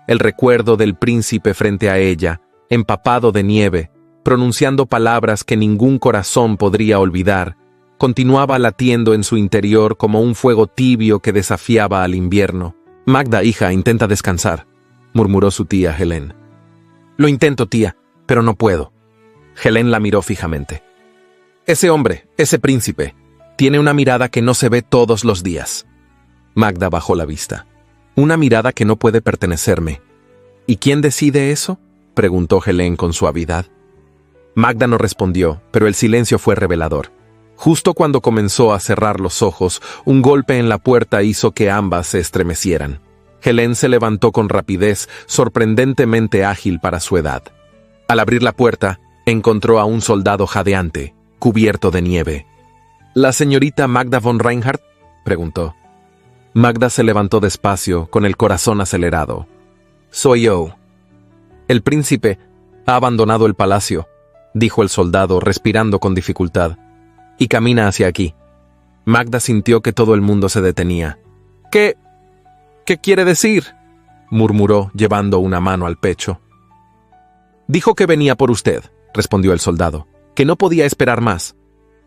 El recuerdo del príncipe frente a ella, empapado de nieve, pronunciando palabras que ningún corazón podría olvidar, continuaba latiendo en su interior como un fuego tibio que desafiaba al invierno. «Magda, hija, intenta descansar», murmuró su tía Helen. «Lo intento, tía, pero no puedo». Helen la miró fijamente. «Ese hombre, ese príncipe, tiene una mirada que no se ve todos los días». Magda bajó la vista. «Una mirada que no puede pertenecerme». «¿Y quién decide eso?», preguntó Helen con suavidad. Magda no respondió, pero el silencio fue revelador. Justo cuando comenzó a cerrar los ojos, un golpe en la puerta hizo que ambas se estremecieran. Helen se levantó con rapidez, sorprendentemente ágil para su edad. Al abrir la puerta, encontró a un soldado jadeante, cubierto de nieve. «¿La señorita Magda von Reinhardt?», preguntó. Magda se levantó despacio, con el corazón acelerado. «Soy yo». «El príncipe ha abandonado el palacio», dijo el soldado, respirando con dificultad, «y camina hacia aquí». Magda sintió que todo el mundo se detenía. «¿Qué quiere decir?», murmuró, llevando una mano al pecho. «Dijo que venía por usted», respondió el soldado, «que no podía esperar más».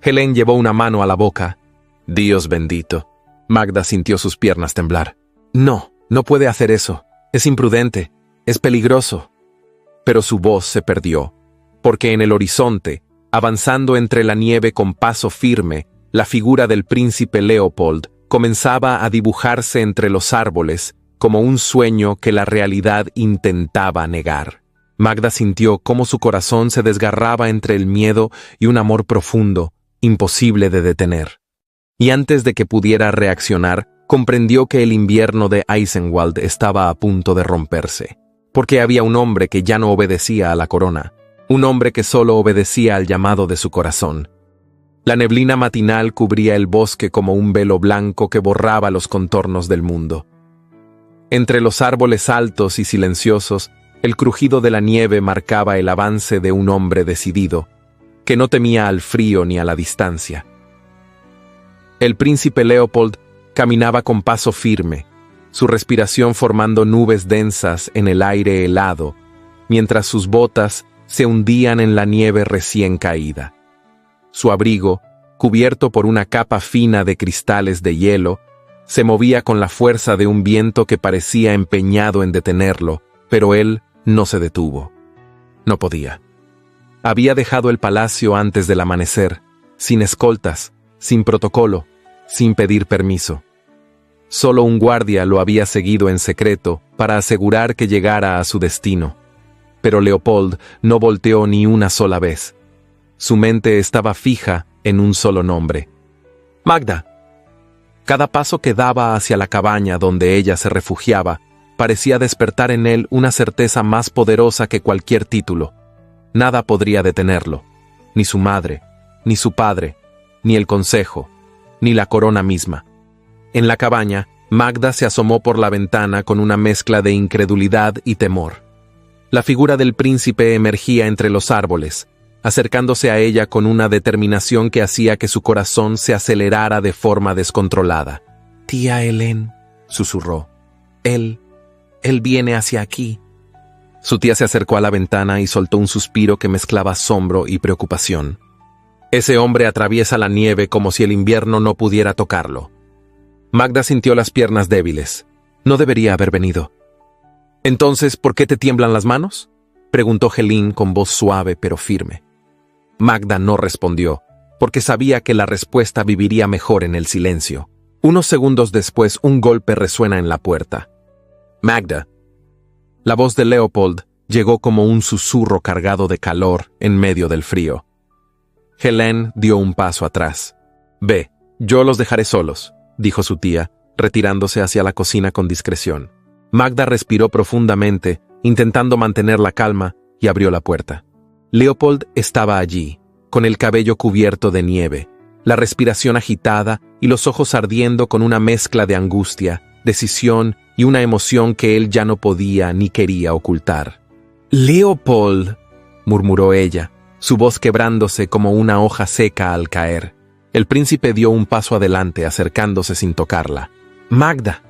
Helen llevó una mano a la boca. «Dios bendito». Magda sintió sus piernas temblar. «No, no puede hacer eso. Es imprudente. Es peligroso». Pero su voz se perdió, porque en el horizonte, avanzando entre la nieve con paso firme, la figura del príncipe Leopold comenzaba a dibujarse entre los árboles como un sueño que la realidad intentaba negar. Magda sintió cómo su corazón se desgarraba entre el miedo y un amor profundo, imposible de detener. Y antes de que pudiera reaccionar, comprendió que el invierno de Eisenwald estaba a punto de romperse, porque había un hombre que ya no obedecía a la corona, un hombre que solo obedecía al llamado de su corazón. La neblina matinal cubría el bosque como un velo blanco que borraba los contornos del mundo. Entre los árboles altos y silenciosos, el crujido de la nieve marcaba el avance de un hombre decidido, que no temía al frío ni a la distancia. El príncipe Leopold caminaba con paso firme, su respiración formando nubes densas en el aire helado, mientras sus botas se hundían en la nieve recién caída. Su abrigo, cubierto por una capa fina de cristales de hielo, se movía con la fuerza de un viento que parecía empeñado en detenerlo, pero él no se detuvo. No podía. Había dejado el palacio antes del amanecer, sin escoltas, sin protocolo, sin pedir permiso. Solo un guardia lo había seguido en secreto para asegurar que llegara a su destino. Pero Leopold no volteó ni una sola vez. Su mente estaba fija en un solo nombre: Magda. Cada paso que daba hacia la cabaña donde ella se refugiaba parecía despertar en él una certeza más poderosa que cualquier título. Nada podría detenerlo, ni su madre, ni su padre, ni el consejo, ni la corona misma. En la cabaña, Magda se asomó por la ventana con una mezcla de incredulidad y temor. La figura del príncipe emergía entre los árboles, acercándose a ella con una determinación que hacía que su corazón se acelerara de forma descontrolada. «Tía Helen», susurró. Él viene hacia aquí». Su tía se acercó a la ventana y soltó un suspiro que mezclaba asombro y preocupación. «Ese hombre atraviesa la nieve como si el invierno no pudiera tocarlo». Magda sintió las piernas débiles. No debería haber venido. «Entonces, ¿por qué te tiemblan las manos?», preguntó Helen con voz suave pero firme. Magda no respondió, porque sabía que la respuesta viviría mejor en el silencio. Unos segundos después, un golpe resuena en la puerta. «Magda». La voz de Leopold llegó como un susurro cargado de calor en medio del frío. Helen dio un paso atrás. «Ve, yo los dejaré solos», dijo su tía, retirándose hacia la cocina con discreción. Magda respiró profundamente, intentando mantener la calma, y abrió la puerta. Leopold estaba allí, con el cabello cubierto de nieve, la respiración agitada y los ojos ardiendo con una mezcla de angustia, decisión y una emoción que él ya no podía ni quería ocultar. «Leopold», murmuró ella, su voz quebrándose como una hoja seca al caer. El príncipe dio un paso adelante, acercándose sin tocarla. «Magda,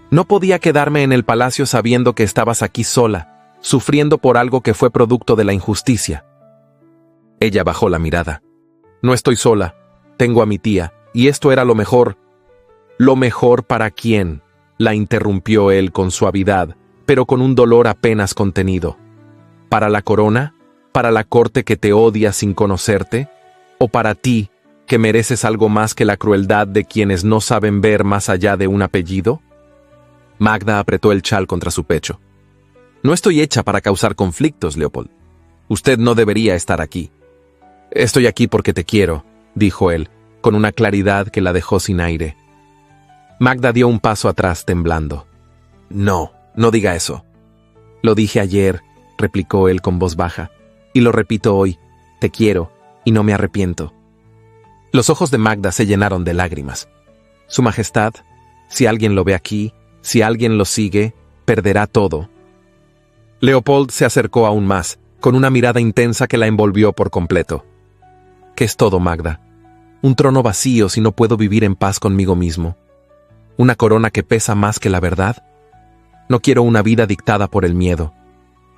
no podía quedarme en el palacio sabiendo que estabas aquí sola, sufriendo por algo que fue producto de la injusticia». Ella bajó la mirada. «No estoy sola, tengo a mi tía, y esto era lo mejor». «¿Lo mejor para quién?», la interrumpió él con suavidad, pero con un dolor apenas contenido. «¿Para la corona? ¿Para la corte que te odia sin conocerte? ¿O para ti, que mereces algo más que la crueldad de quienes no saben ver más allá de un apellido?» Magda apretó el chal contra su pecho. «No estoy hecha para causar conflictos, Leopold. Usted no debería estar aquí». «Estoy aquí porque te quiero», dijo él, con una claridad que la dejó sin aire. Magda dio un paso atrás temblando. «No, no diga eso». «Lo dije ayer», replicó él con voz baja, «y lo repito hoy. Te quiero, y no me arrepiento». Los ojos de Magda se llenaron de lágrimas. «Su Majestad, si alguien lo ve aquí, si alguien lo sigue, perderá todo». Leopold se acercó aún más, con una mirada intensa que la envolvió por completo. «¿Qué es todo, Magda? Un trono vacío si no puedo vivir en paz conmigo mismo. ¿Una corona que pesa más que la verdad? No quiero una vida dictada por el miedo.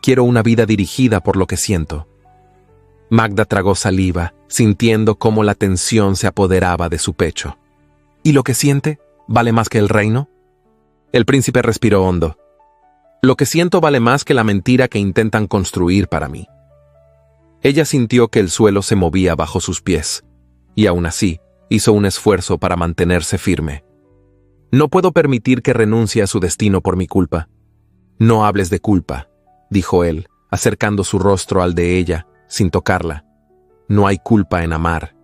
Quiero una vida dirigida por lo que siento». Magda tragó saliva, sintiendo cómo la tensión se apoderaba de su pecho. «¿Y lo que siente vale más que el reino?» El príncipe respiró hondo. «Lo que siento vale más que la mentira que intentan construir para mí». Ella sintió que el suelo se movía bajo sus pies, y aún así hizo un esfuerzo para mantenerse firme. «No puedo permitir que renuncie a su destino por mi culpa». «No hables de culpa», dijo él, acercando su rostro al de ella, sin tocarla. «No hay culpa en amar».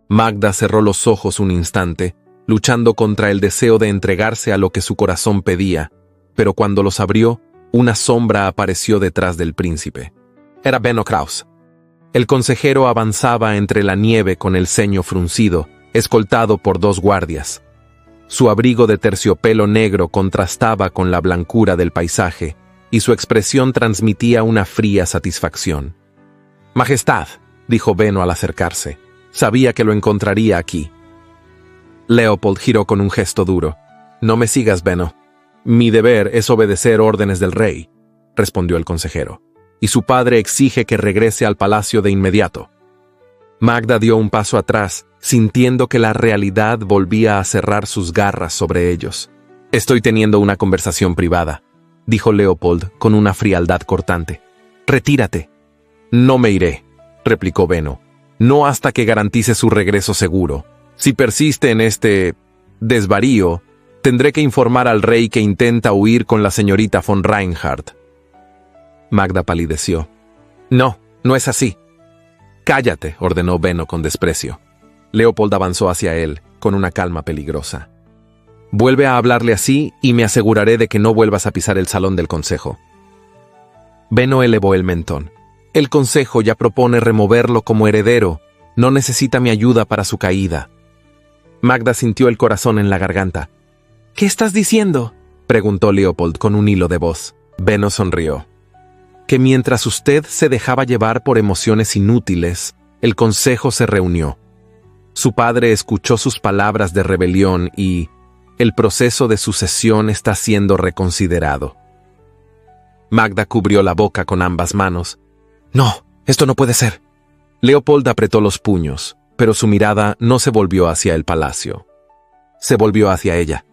Magda cerró los ojos un instante, luchando contra el deseo de entregarse a lo que su corazón pedía, pero cuando los abrió, una sombra apareció detrás del príncipe. Era Benno Kraus. El consejero avanzaba entre la nieve con el ceño fruncido, escoltado por 2 guardias. Su abrigo de terciopelo negro contrastaba con la blancura del paisaje, y su expresión transmitía una fría satisfacción. «Majestad», dijo Benno al acercarse, «sabía que lo encontraría aquí». Leopold giró con un gesto duro. «No me sigas, Benno. Mi deber es obedecer órdenes del rey», respondió el consejero, «y su padre exige que regrese al palacio de inmediato». Magda dio un paso atrás, sintiendo que la realidad volvía a cerrar sus garras sobre ellos. «Estoy teniendo una conversación privada», dijo Leopold con una frialdad cortante. «Retírate». «No me iré», replicó Benno. «No hasta que garantice su regreso seguro. Si persiste en este desvarío, tendré que informar al rey que intenta huir con la señorita von Reinhardt». Magda palideció. «No, no es así». «Cállate», ordenó Benno con desprecio. Leopold avanzó hacia él, con una calma peligrosa. «Vuelve a hablarle así y me aseguraré de que no vuelvas a pisar el salón del consejo». Benno elevó el mentón. «El consejo ya propone removerlo como heredero. No necesita mi ayuda para su caída». Magda sintió el corazón en la garganta. ¿Qué estás diciendo?, preguntó Leopold con un hilo de voz. Benno sonrió. Que mientras usted se dejaba llevar por emociones inútiles, el consejo se reunió. Su padre escuchó sus palabras de rebelión y el proceso de sucesión está siendo reconsiderado. Magda cubrió la boca con ambas manos. No, esto no puede ser. Leopold apretó los puños, pero su mirada no se volvió hacia el palacio. Se volvió hacia ella.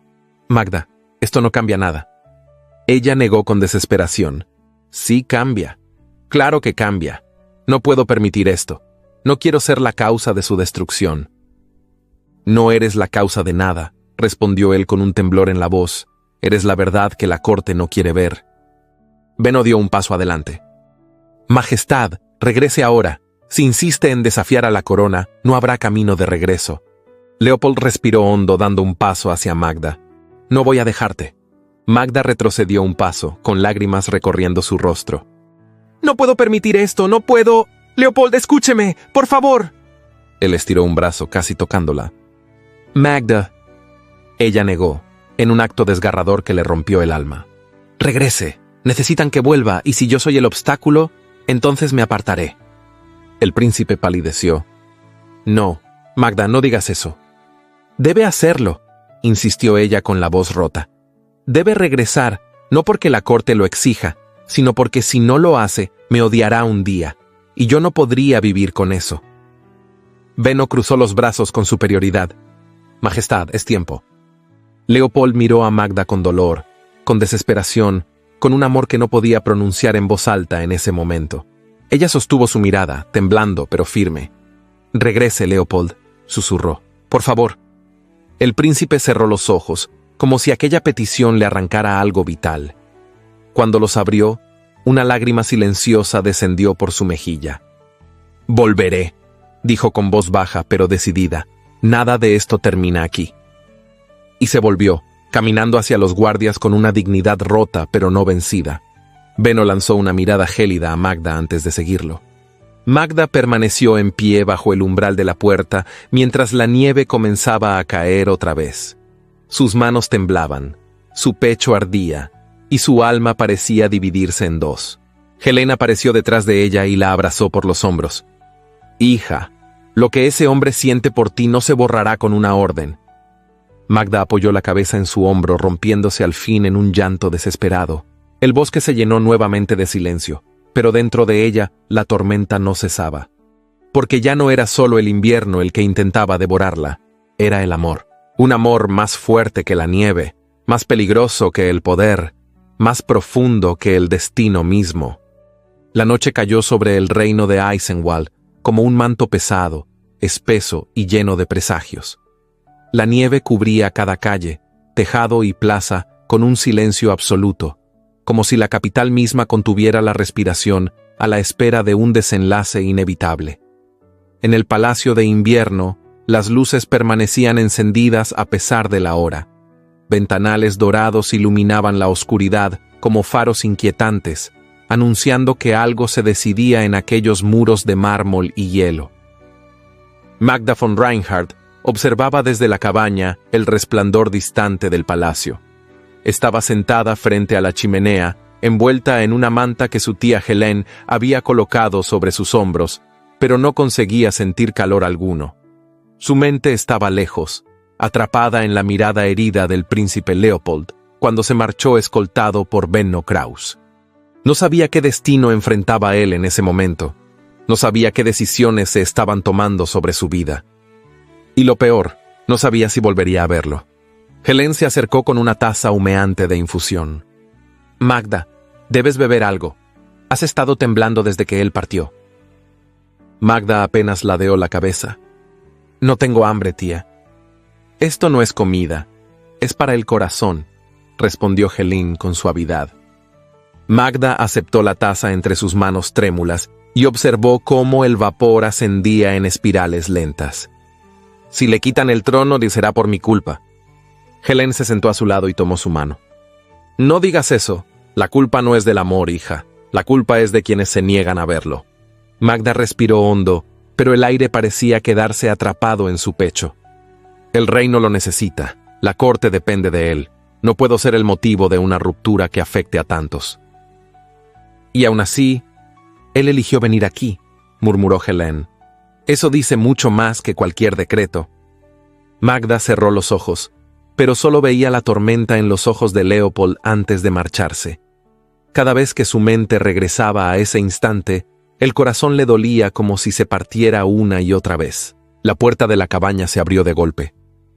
Magda, esto no cambia nada. Ella negó con desesperación. Sí cambia. Claro que cambia. No puedo permitir esto. No quiero ser la causa de su destrucción. No eres la causa de nada, respondió él con un temblor en la voz. Eres la verdad que la corte no quiere ver. Benno dio un paso adelante. Majestad, regrese ahora. Si insiste en desafiar a la corona, no habrá camino de regreso. Leopold respiró hondo dando un paso hacia Magda. No voy a dejarte. Magda retrocedió un paso, con lágrimas recorriendo su rostro. No puedo permitir esto, no puedo. Leopold, escúcheme, por favor. Él estiró un brazo, casi tocándola. Magda. Ella negó, en un acto desgarrador que le rompió el alma. Regrese. Necesitan que vuelva, y si yo soy el obstáculo, entonces me apartaré. El príncipe palideció. No, Magda, no digas eso. Debe hacerlo, insistió ella con la voz rota. Debe regresar, no porque la corte lo exija, sino porque si no lo hace, me odiará un día, y yo no podría vivir con eso. Benno cruzó los brazos con superioridad. Majestad, es tiempo. Leopold miró a Magda con dolor, con desesperación, con un amor que no podía pronunciar en voz alta en ese momento. Ella sostuvo su mirada, temblando pero firme. Regrese, Leopold, susurró. Por favor. El príncipe cerró los ojos, como si aquella petición le arrancara algo vital. Cuando los abrió, una lágrima silenciosa descendió por su mejilla. Volveré, dijo con voz baja pero decidida. Nada de esto termina aquí. Y se volvió, caminando hacia los guardias con una dignidad rota pero no vencida. Benno lanzó una mirada gélida a Magda antes de seguirlo. Magda permaneció en pie bajo el umbral de la puerta mientras la nieve comenzaba a caer otra vez. Sus manos temblaban, su pecho ardía y su alma parecía dividirse en dos. Helene apareció detrás de ella y la abrazó por los hombros. Hija, lo que ese hombre siente por ti no se borrará con una orden. Magda apoyó la cabeza en su hombro, rompiéndose al fin en un llanto desesperado. El bosque se llenó nuevamente de silencio, pero dentro de ella la tormenta no cesaba. Porque ya no era solo el invierno el que intentaba devorarla, era el amor. Un amor más fuerte que la nieve, más peligroso que el poder, más profundo que el destino mismo. La noche cayó sobre el reino de Eisenwald como un manto pesado, espeso y lleno de presagios. La nieve cubría cada calle, tejado y plaza con un silencio absoluto, como si la capital misma contuviera la respiración a la espera de un desenlace inevitable. En el palacio de invierno, las luces permanecían encendidas a pesar de la hora. Ventanales dorados iluminaban la oscuridad como faros inquietantes, anunciando que algo se decidía en aquellos muros de mármol y hielo. Magda von Reinhardt observaba desde la cabaña el resplandor distante del palacio. Estaba sentada frente a la chimenea, envuelta en una manta que su tía Helene había colocado sobre sus hombros, pero no conseguía sentir calor alguno. Su mente estaba lejos, atrapada en la mirada herida del príncipe Leopold, cuando se marchó escoltado por Benno Kraus. No sabía qué destino enfrentaba él en ese momento. No sabía qué decisiones se estaban tomando sobre su vida. Y lo peor, no sabía si volvería a verlo. Helene se acercó con una taza humeante de infusión. Magda, debes beber algo. Has estado temblando desde que él partió. Magda apenas ladeó la cabeza. No tengo hambre, tía. Esto no es comida, es para el corazón, respondió Helene con suavidad. Magda aceptó la taza entre sus manos trémulas y observó cómo el vapor ascendía en espirales lentas. Si le quitan el trono, será por mi culpa. Helene se sentó a su lado y tomó su mano. No digas eso. La culpa no es del amor, hija. La culpa es de quienes se niegan a verlo. Magda respiró hondo, pero el aire parecía quedarse atrapado en su pecho. El reino lo necesita. La corte depende de él. No puedo ser el motivo de una ruptura que afecte a tantos. Y aún así, él eligió venir aquí, murmuró Helene. Eso dice mucho más que cualquier decreto. Magda cerró los ojos, pero solo veía la tormenta en los ojos de Leopold antes de marcharse. Cada vez que su mente regresaba a ese instante, el corazón le dolía como si se partiera una y otra vez. La puerta de la cabaña se abrió de golpe.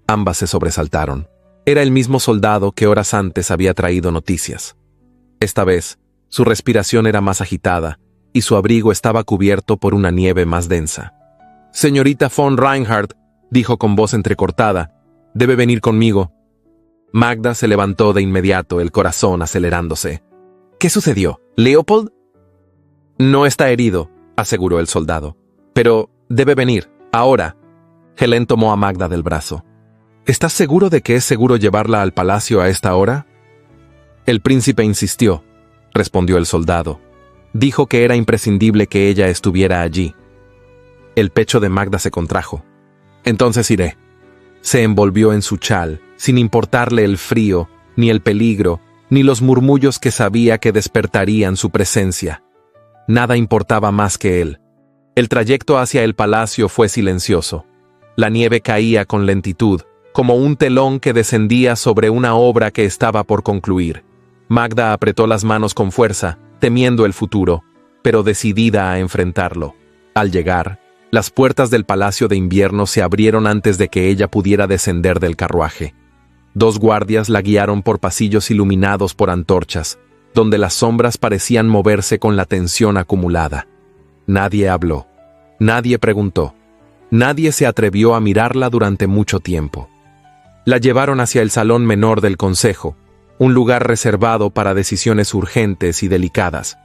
Ambas se sobresaltaron. Era el mismo soldado que horas antes había traído noticias. Esta vez, su respiración era más agitada y su abrigo estaba cubierto por una nieve más densa. «Señorita von Reinhardt», dijo con voz entrecortada, «debe venir conmigo». Magda se levantó de inmediato, el corazón acelerándose. «¿Qué sucedió? ¿Leopold?» «No está herido», aseguró el soldado. «Pero debe venir, ahora». Helene tomó a Magda del brazo. «¿Estás seguro de que es seguro llevarla al palacio a esta hora?» «El príncipe insistió», respondió el soldado. «Dijo que era imprescindible que ella estuviera allí». El pecho de Magda se contrajo. «Entonces iré». Se envolvió en su chal, sin importarle el frío, ni el peligro, ni los murmullos que sabía que despertarían su presencia. Nada importaba más que él. El trayecto hacia el palacio fue silencioso. La nieve caía con lentitud, como un telón que descendía sobre una obra que estaba por concluir. Magda apretó las manos con fuerza, temiendo el futuro, pero decidida a enfrentarlo. Al llegar, las puertas del Palacio de Invierno se abrieron antes de que ella pudiera descender del carruaje. 2 guardias la guiaron por pasillos iluminados por antorchas, donde las sombras parecían moverse con la tensión acumulada. Nadie habló. Nadie preguntó. Nadie se atrevió a mirarla durante mucho tiempo. La llevaron hacia el salón menor del consejo, un lugar reservado para decisiones urgentes y delicadas.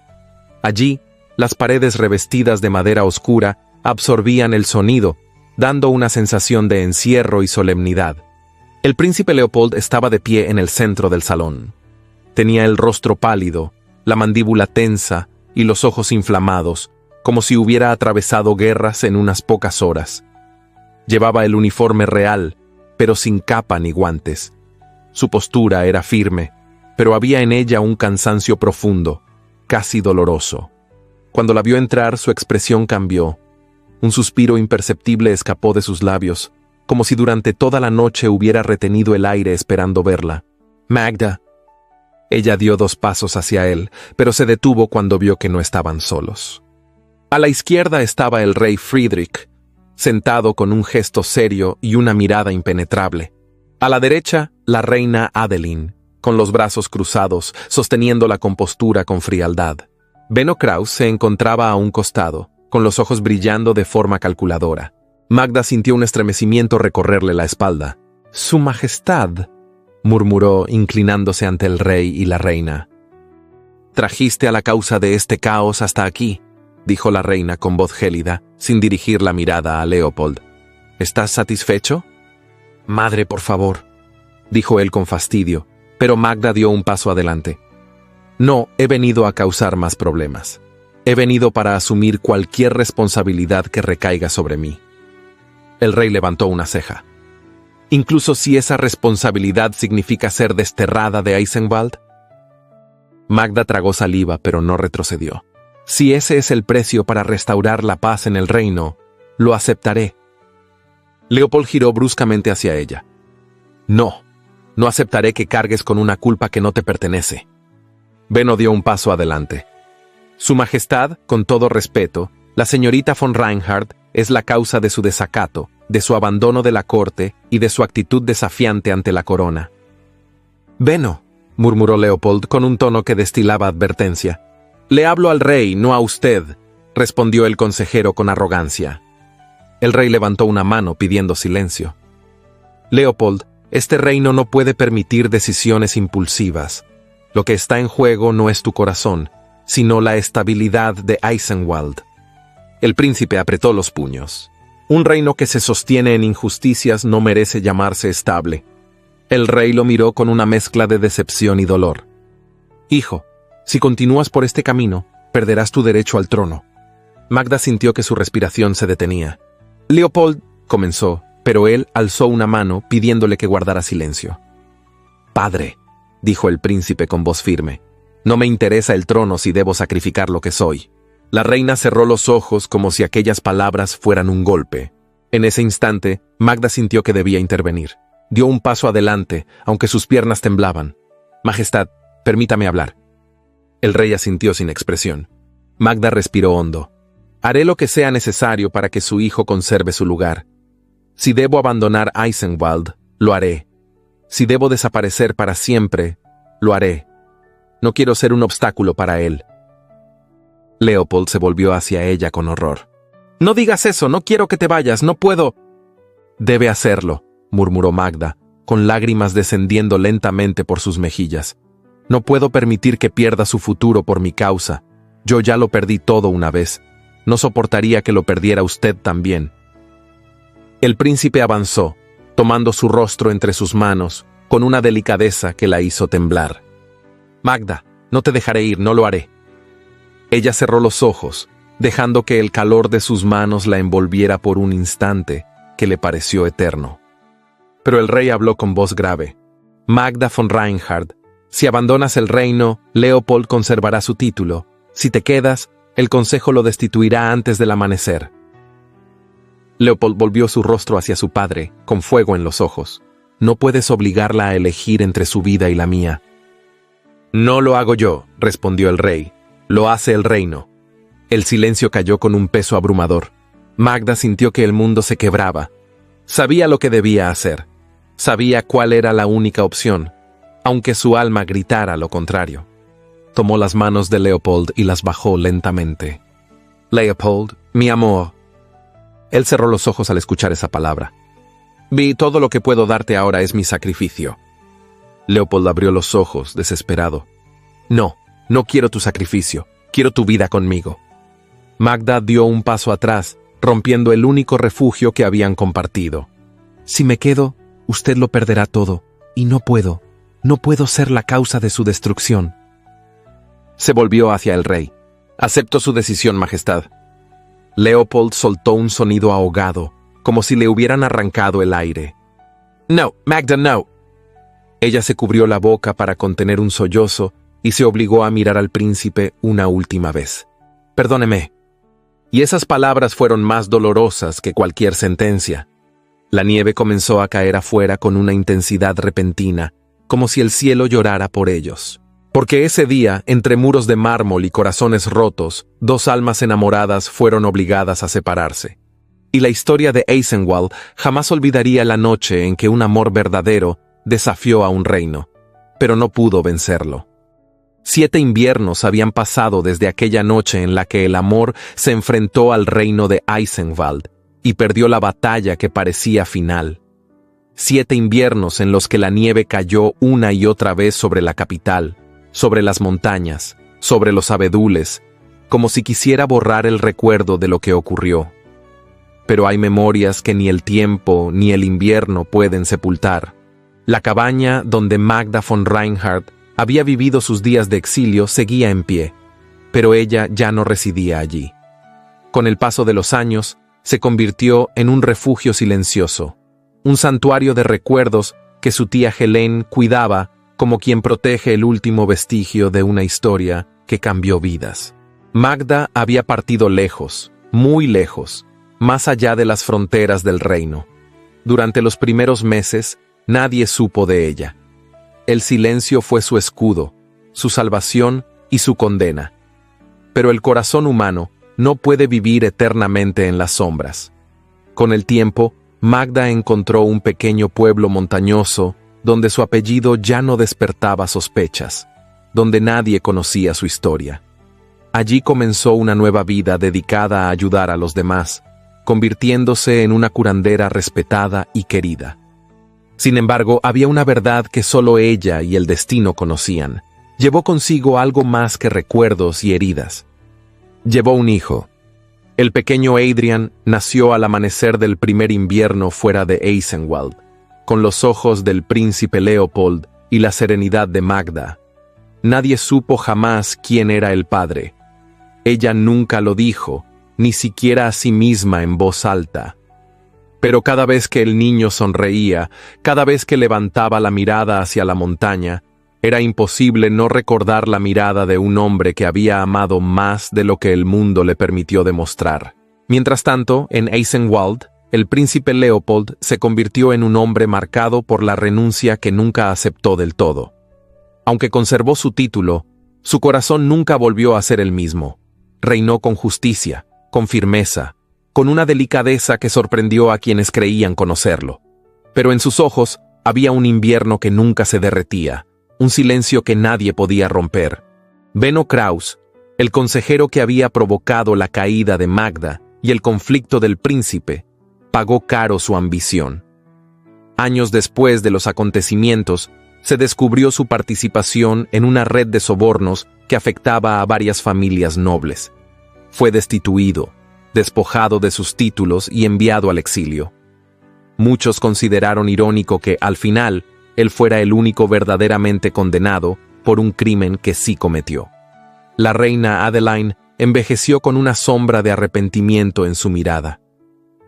Allí, las paredes revestidas de madera oscura absorbían el sonido, dando una sensación de encierro y solemnidad. El príncipe Leopold estaba de pie en el centro del salón. Tenía el rostro pálido, la mandíbula tensa y los ojos inflamados, como si hubiera atravesado guerras en unas pocas horas. Llevaba el uniforme real, pero sin capa ni guantes. Su postura era firme, pero había en ella un cansancio profundo, casi doloroso. Cuando la vio entrar, su expresión cambió. Un suspiro imperceptible escapó de sus labios, como si durante toda la noche hubiera retenido el aire esperando verla. «Magda». Ella dio 2 pasos hacia él, pero se detuvo cuando vio que no estaban solos. A la izquierda estaba el rey Friedrich, sentado con un gesto serio y una mirada impenetrable. A la derecha, la reina Adeline, con los brazos cruzados, sosteniendo la compostura con frialdad. Benno Kraus se encontraba a un costado, con los ojos brillando de forma calculadora. Magda sintió un estremecimiento recorrerle la espalda. «Su Majestad», murmuró, inclinándose ante el rey y la reina. «Trajiste a la causa de este caos hasta aquí», dijo la reina con voz gélida, sin dirigir la mirada a Leopold. «¿Estás satisfecho?» «Madre, por favor», dijo él con fastidio, pero Magda dio un paso adelante. «No, he venido a causar más problemas. He venido para asumir cualquier responsabilidad que recaiga sobre mí». El rey levantó una ceja. «¿Incluso si esa responsabilidad significa ser desterrada de Eisenwald?» Magda tragó saliva, pero no retrocedió. «Si ese es el precio para restaurar la paz en el reino, lo aceptaré». Leopold giró bruscamente hacia ella. «No, no aceptaré que cargues con una culpa que no te pertenece». Benno dio un paso adelante. «Su Majestad, con todo respeto, la señorita von Reinhardt es la causa de su desacato, de su abandono de la corte y de su actitud desafiante ante la corona». «Benno», murmuró Leopold con un tono que destilaba advertencia. «Le hablo al rey, no a usted», respondió el consejero con arrogancia. El rey levantó una mano pidiendo silencio. «Leopold, este reino no puede permitir decisiones impulsivas. Lo que está en juego no es tu corazón, sino la estabilidad de Eisenwald». El príncipe apretó los puños. Un reino que se sostiene en injusticias no merece llamarse estable. El rey lo miró con una mezcla de decepción y dolor. «Hijo, si continúas por este camino, perderás tu derecho al trono». Magda sintió que su respiración se detenía. «Leopold», comenzó, pero él alzó una mano pidiéndole que guardara silencio. «Padre», dijo el príncipe con voz firme. No me interesa el trono si debo sacrificar lo que soy. La reina cerró los ojos como si aquellas palabras fueran un golpe. En ese instante, Magda sintió que debía intervenir. Dio un paso adelante, aunque sus piernas temblaban. Majestad, permítame hablar. El rey asintió sin expresión. Magda respiró hondo. Haré lo que sea necesario para que su hijo conserve su lugar. Si debo abandonar Eisenwald, lo haré. Si debo desaparecer para siempre, lo haré. No quiero ser un obstáculo para él. Leopold se volvió hacia ella con horror. No digas eso, no quiero que te vayas, no puedo. Debe hacerlo, murmuró Magda, con lágrimas descendiendo lentamente por sus mejillas. No puedo permitir que pierda su futuro por mi causa. Yo ya lo perdí todo una vez. No soportaría que lo perdiera usted también. El príncipe avanzó, tomando su rostro entre sus manos, con una delicadeza que la hizo temblar. Magda, no te dejaré ir, no lo haré. Ella cerró los ojos, dejando que el calor de sus manos la envolviera por un instante que le pareció eterno. Pero el rey habló con voz grave. Magda von Reinhardt, si abandonas el reino, Leopold conservará su título. Si te quedas, el consejo lo destituirá antes del amanecer. Leopold volvió su rostro hacia su padre, con fuego en los ojos. No puedes obligarla a elegir entre su vida y la mía. No lo hago yo, respondió el rey. Lo hace el reino. El silencio cayó con un peso abrumador. Magda sintió que el mundo se quebraba. Sabía lo que debía hacer. Sabía cuál era la única opción, aunque su alma gritara lo contrario. Tomó las manos de Leopold y las bajó lentamente. Leopold, mi amor. Él cerró los ojos al escuchar esa palabra. Todo lo que puedo darte ahora es mi sacrificio. Leopold abrió los ojos, desesperado. No, no quiero tu sacrificio, quiero tu vida conmigo. Magda dio un paso atrás, rompiendo el único refugio que habían compartido. Si me quedo, usted lo perderá todo, y no puedo ser la causa de su destrucción. Se volvió hacia el rey. Acepto su decisión, Majestad. Leopold soltó un sonido ahogado, como si le hubieran arrancado el aire. No, Magda, no. Ella se cubrió la boca para contener un sollozo y se obligó a mirar al príncipe una última vez. Perdóneme. Y esas palabras fueron más dolorosas que cualquier sentencia. La nieve comenzó a caer afuera con una intensidad repentina, como si el cielo llorara por ellos. Porque ese día, entre muros de mármol y corazones rotos, dos almas enamoradas fueron obligadas a separarse. Y la historia de Eisenwald jamás olvidaría la noche en que un amor verdadero desafió a un reino, pero no pudo vencerlo. 7 inviernos habían pasado desde aquella noche en la que el amor se enfrentó al reino de Eisenwald y perdió la batalla que parecía final. 7 inviernos en los que la nieve cayó una y otra vez sobre la capital, sobre las montañas, sobre los abedules, como si quisiera borrar el recuerdo de lo que ocurrió. Pero hay memorias que ni el tiempo ni el invierno pueden sepultar. La cabaña donde Magda von Reinhardt había vivido sus días de exilio seguía en pie, pero ella ya no residía allí. Con el paso de los años, se convirtió en un refugio silencioso, un santuario de recuerdos que su tía Helene cuidaba como quien protege el último vestigio de una historia que cambió vidas. Magda había partido lejos, muy lejos, más allá de las fronteras del reino. Durante los primeros meses, nadie supo de ella. El silencio fue su escudo, su salvación y su condena. Pero el corazón humano no puede vivir eternamente en las sombras. Con el tiempo, Magda encontró un pequeño pueblo montañoso donde su apellido ya no despertaba sospechas, donde nadie conocía su historia. Allí comenzó una nueva vida dedicada a ayudar a los demás, convirtiéndose en una curandera respetada y querida. Sin embargo, había una verdad que solo ella y el destino conocían. Llevó consigo algo más que recuerdos y heridas. Llevó un hijo. El pequeño Adrian nació al amanecer del primer invierno fuera de Eisenwald, con los ojos del príncipe Leopold y la serenidad de Magda. Nadie supo jamás quién era el padre. Ella nunca lo dijo, ni siquiera a sí misma en voz alta. Pero cada vez que el niño sonreía, cada vez que levantaba la mirada hacia la montaña, Era imposible no recordar la mirada de un hombre que había amado más de lo que el mundo le permitió demostrar. Mientras tanto, en Eisenwald, el príncipe Leopold se convirtió en un hombre marcado por la renuncia que nunca aceptó del todo. Aunque conservó su título, su corazón nunca volvió a ser el mismo. Reinó con justicia, con firmeza, con una delicadeza que sorprendió a quienes creían conocerlo. Pero en sus ojos había un invierno que nunca se derretía, un silencio que nadie podía romper. Benno Kraus, el consejero que había provocado la caída de Magda y el conflicto del príncipe, pagó caro su ambición. Años después de los acontecimientos, se descubrió su participación en una red de sobornos que afectaba a varias familias nobles. Fue destituido, despojado de sus títulos y enviado al exilio. Muchos consideraron irónico que, al final, él fuera el único verdaderamente condenado por un crimen que sí cometió. La reina Adeline envejeció con una sombra de arrepentimiento en su mirada.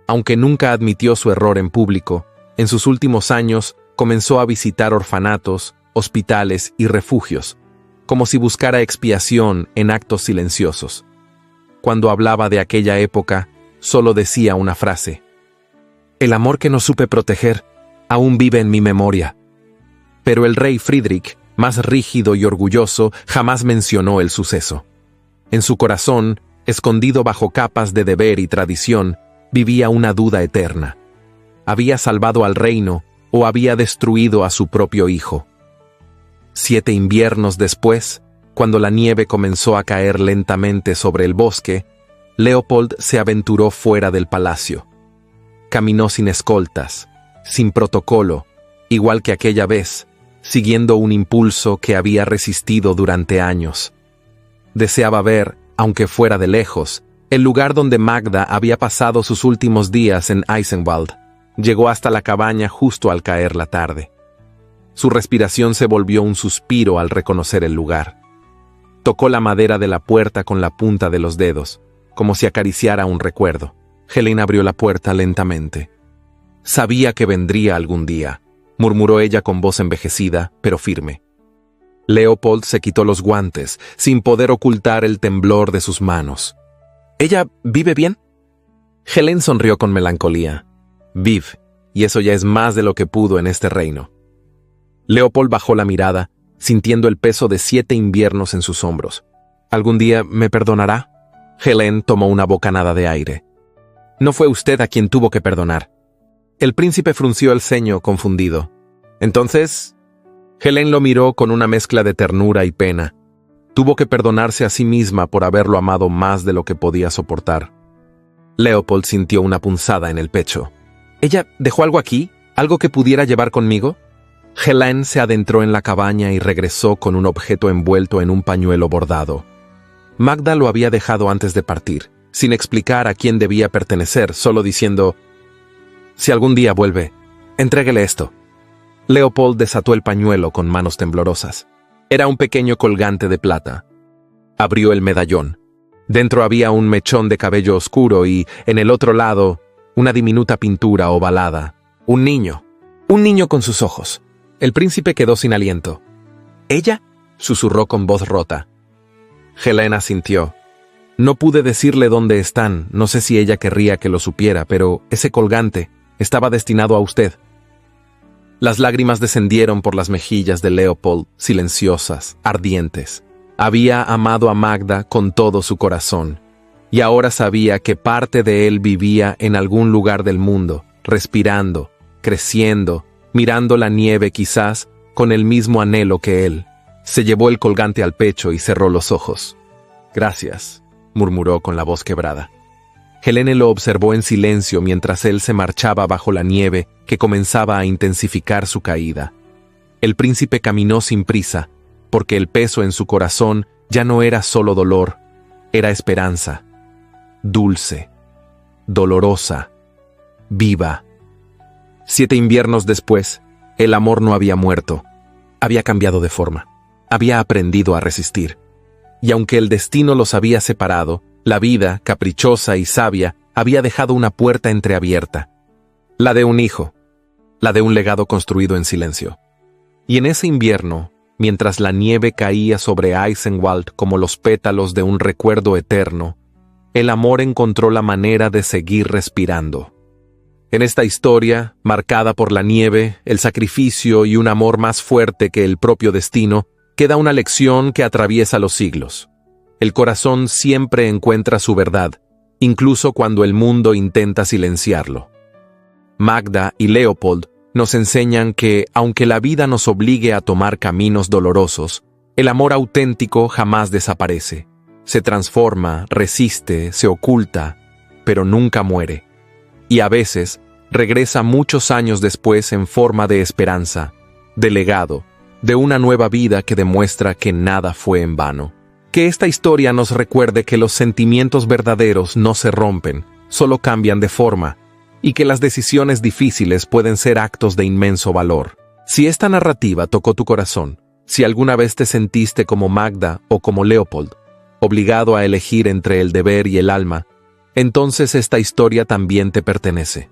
Aunque nunca admitió su error en público, en sus últimos años comenzó a visitar orfanatos, hospitales y refugios, como si buscara expiación en actos silenciosos. Cuando hablaba de aquella época, solo decía una frase: «El amor que no supe proteger aún vive en mi memoria». Pero el rey Friedrich, más rígido y orgulloso, jamás mencionó el suceso. En su corazón, escondido bajo capas de deber y tradición, vivía una duda eterna. ¿Había salvado al reino o había destruido a su propio hijo? 7 inviernos después, cuando la nieve comenzó a caer lentamente sobre el bosque, Leopold se aventuró fuera del palacio. Caminó sin escoltas, sin protocolo, igual que aquella vez, siguiendo un impulso que había resistido durante años. Deseaba ver, aunque fuera de lejos, el lugar donde Magda había pasado sus últimos días en Eisenwald. Llegó hasta la cabaña justo al caer la tarde. Su respiración se volvió un suspiro al reconocer el lugar. Tocó la madera de la puerta con la punta de los dedos, como si acariciara un recuerdo. Helen abrió la puerta lentamente. «Sabía que vendría algún día», murmuró ella con voz envejecida, pero firme. Leopold se quitó los guantes, sin poder ocultar el temblor de sus manos. «¿Ella vive bien?» Helen sonrió con melancolía. «Vive, y eso ya es más de lo que pudo en este reino». Leopold bajó la mirada, sintiendo el peso de 7 inviernos en sus hombros. «¿Algún día me perdonará?» Helen tomó una bocanada de aire. «No fue usted a quien tuvo que perdonar». El príncipe frunció el ceño, confundido. «Entonces...» Helen lo miró con una mezcla de ternura y pena. Tuvo que perdonarse a sí misma por haberlo amado más de lo que podía soportar. Leopold sintió una punzada en el pecho. «¿Ella dejó algo aquí? ¿Algo que pudiera llevar conmigo?» Helen se adentró en la cabaña y regresó con un objeto envuelto en un pañuelo bordado. Magda lo había dejado antes de partir, sin explicar a quién debía pertenecer, solo diciendo: «Si algún día vuelve, entréguele esto». Leopold desató el pañuelo con manos temblorosas. Era un pequeño colgante de plata. Abrió el medallón. Dentro había un mechón de cabello oscuro y, en el otro lado, una diminuta pintura ovalada. Un niño con sus ojos. El príncipe quedó sin aliento. «¿Ella?», susurró con voz rota. Helen asintió. «No pude decirle dónde están, no sé si ella querría que lo supiera, pero ese colgante estaba destinado a usted». Las lágrimas descendieron por las mejillas de Leopold, silenciosas, ardientes. Había amado a Magda con todo su corazón, y ahora sabía que parte de él vivía en algún lugar del mundo, respirando, creciendo, mirando la nieve quizás con el mismo anhelo que él. Se llevó el colgante al pecho y cerró los ojos. «Gracias», murmuró con la voz quebrada. Helene lo observó en silencio mientras él se marchaba bajo la nieve que comenzaba a intensificar su caída. El príncipe caminó sin prisa, porque el peso en su corazón ya no era solo dolor, era esperanza. Dulce, dolorosa, viva. 7 inviernos después, el amor no había muerto. Había cambiado de forma. Había aprendido a resistir. Y aunque el destino los había separado, la vida, caprichosa y sabia, había dejado una puerta entreabierta. La de un hijo. La de un legado construido en silencio. Y en ese invierno, mientras la nieve caía sobre Eisenwald como los pétalos de un recuerdo eterno, el amor encontró la manera de seguir respirando. En esta historia, marcada por la nieve, el sacrificio y un amor más fuerte que el propio destino, queda una lección que atraviesa los siglos. El corazón siempre encuentra su verdad, incluso cuando el mundo intenta silenciarlo. Magda y Leopold nos enseñan que, aunque la vida nos obligue a tomar caminos dolorosos, el amor auténtico jamás desaparece. Se transforma, resiste, se oculta, pero nunca muere. Y a veces, regresa muchos años después en forma de esperanza, de legado, de una nueva vida que demuestra que nada fue en vano. Que esta historia nos recuerde que los sentimientos verdaderos no se rompen, solo cambian de forma, y que las decisiones difíciles pueden ser actos de inmenso valor. Si esta narrativa tocó tu corazón, si alguna vez te sentiste como Magda o como Leopold, obligado a elegir entre el deber y el alma, entonces esta historia también te pertenece.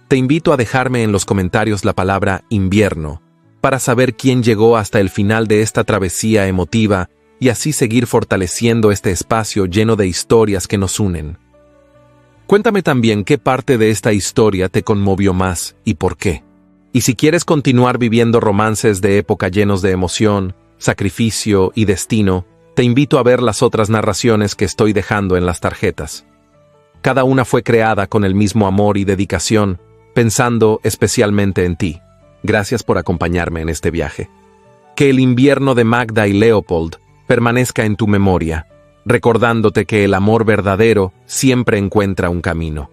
Te invito a dejarme en los comentarios la palabra invierno, para saber quién llegó hasta el final de esta travesía emotiva y así seguir fortaleciendo este espacio lleno de historias que nos unen. Cuéntame también qué parte de esta historia te conmovió más y por qué. Y si quieres continuar viviendo romances de época llenos de emoción, sacrificio y destino, te invito a ver las otras narraciones que estoy dejando en las tarjetas. Cada una fue creada con el mismo amor y dedicación, pensando especialmente en ti. Gracias por acompañarme en este viaje. Que el invierno de Magda y Leopold permanezca en tu memoria, recordándote que el amor verdadero siempre encuentra un camino.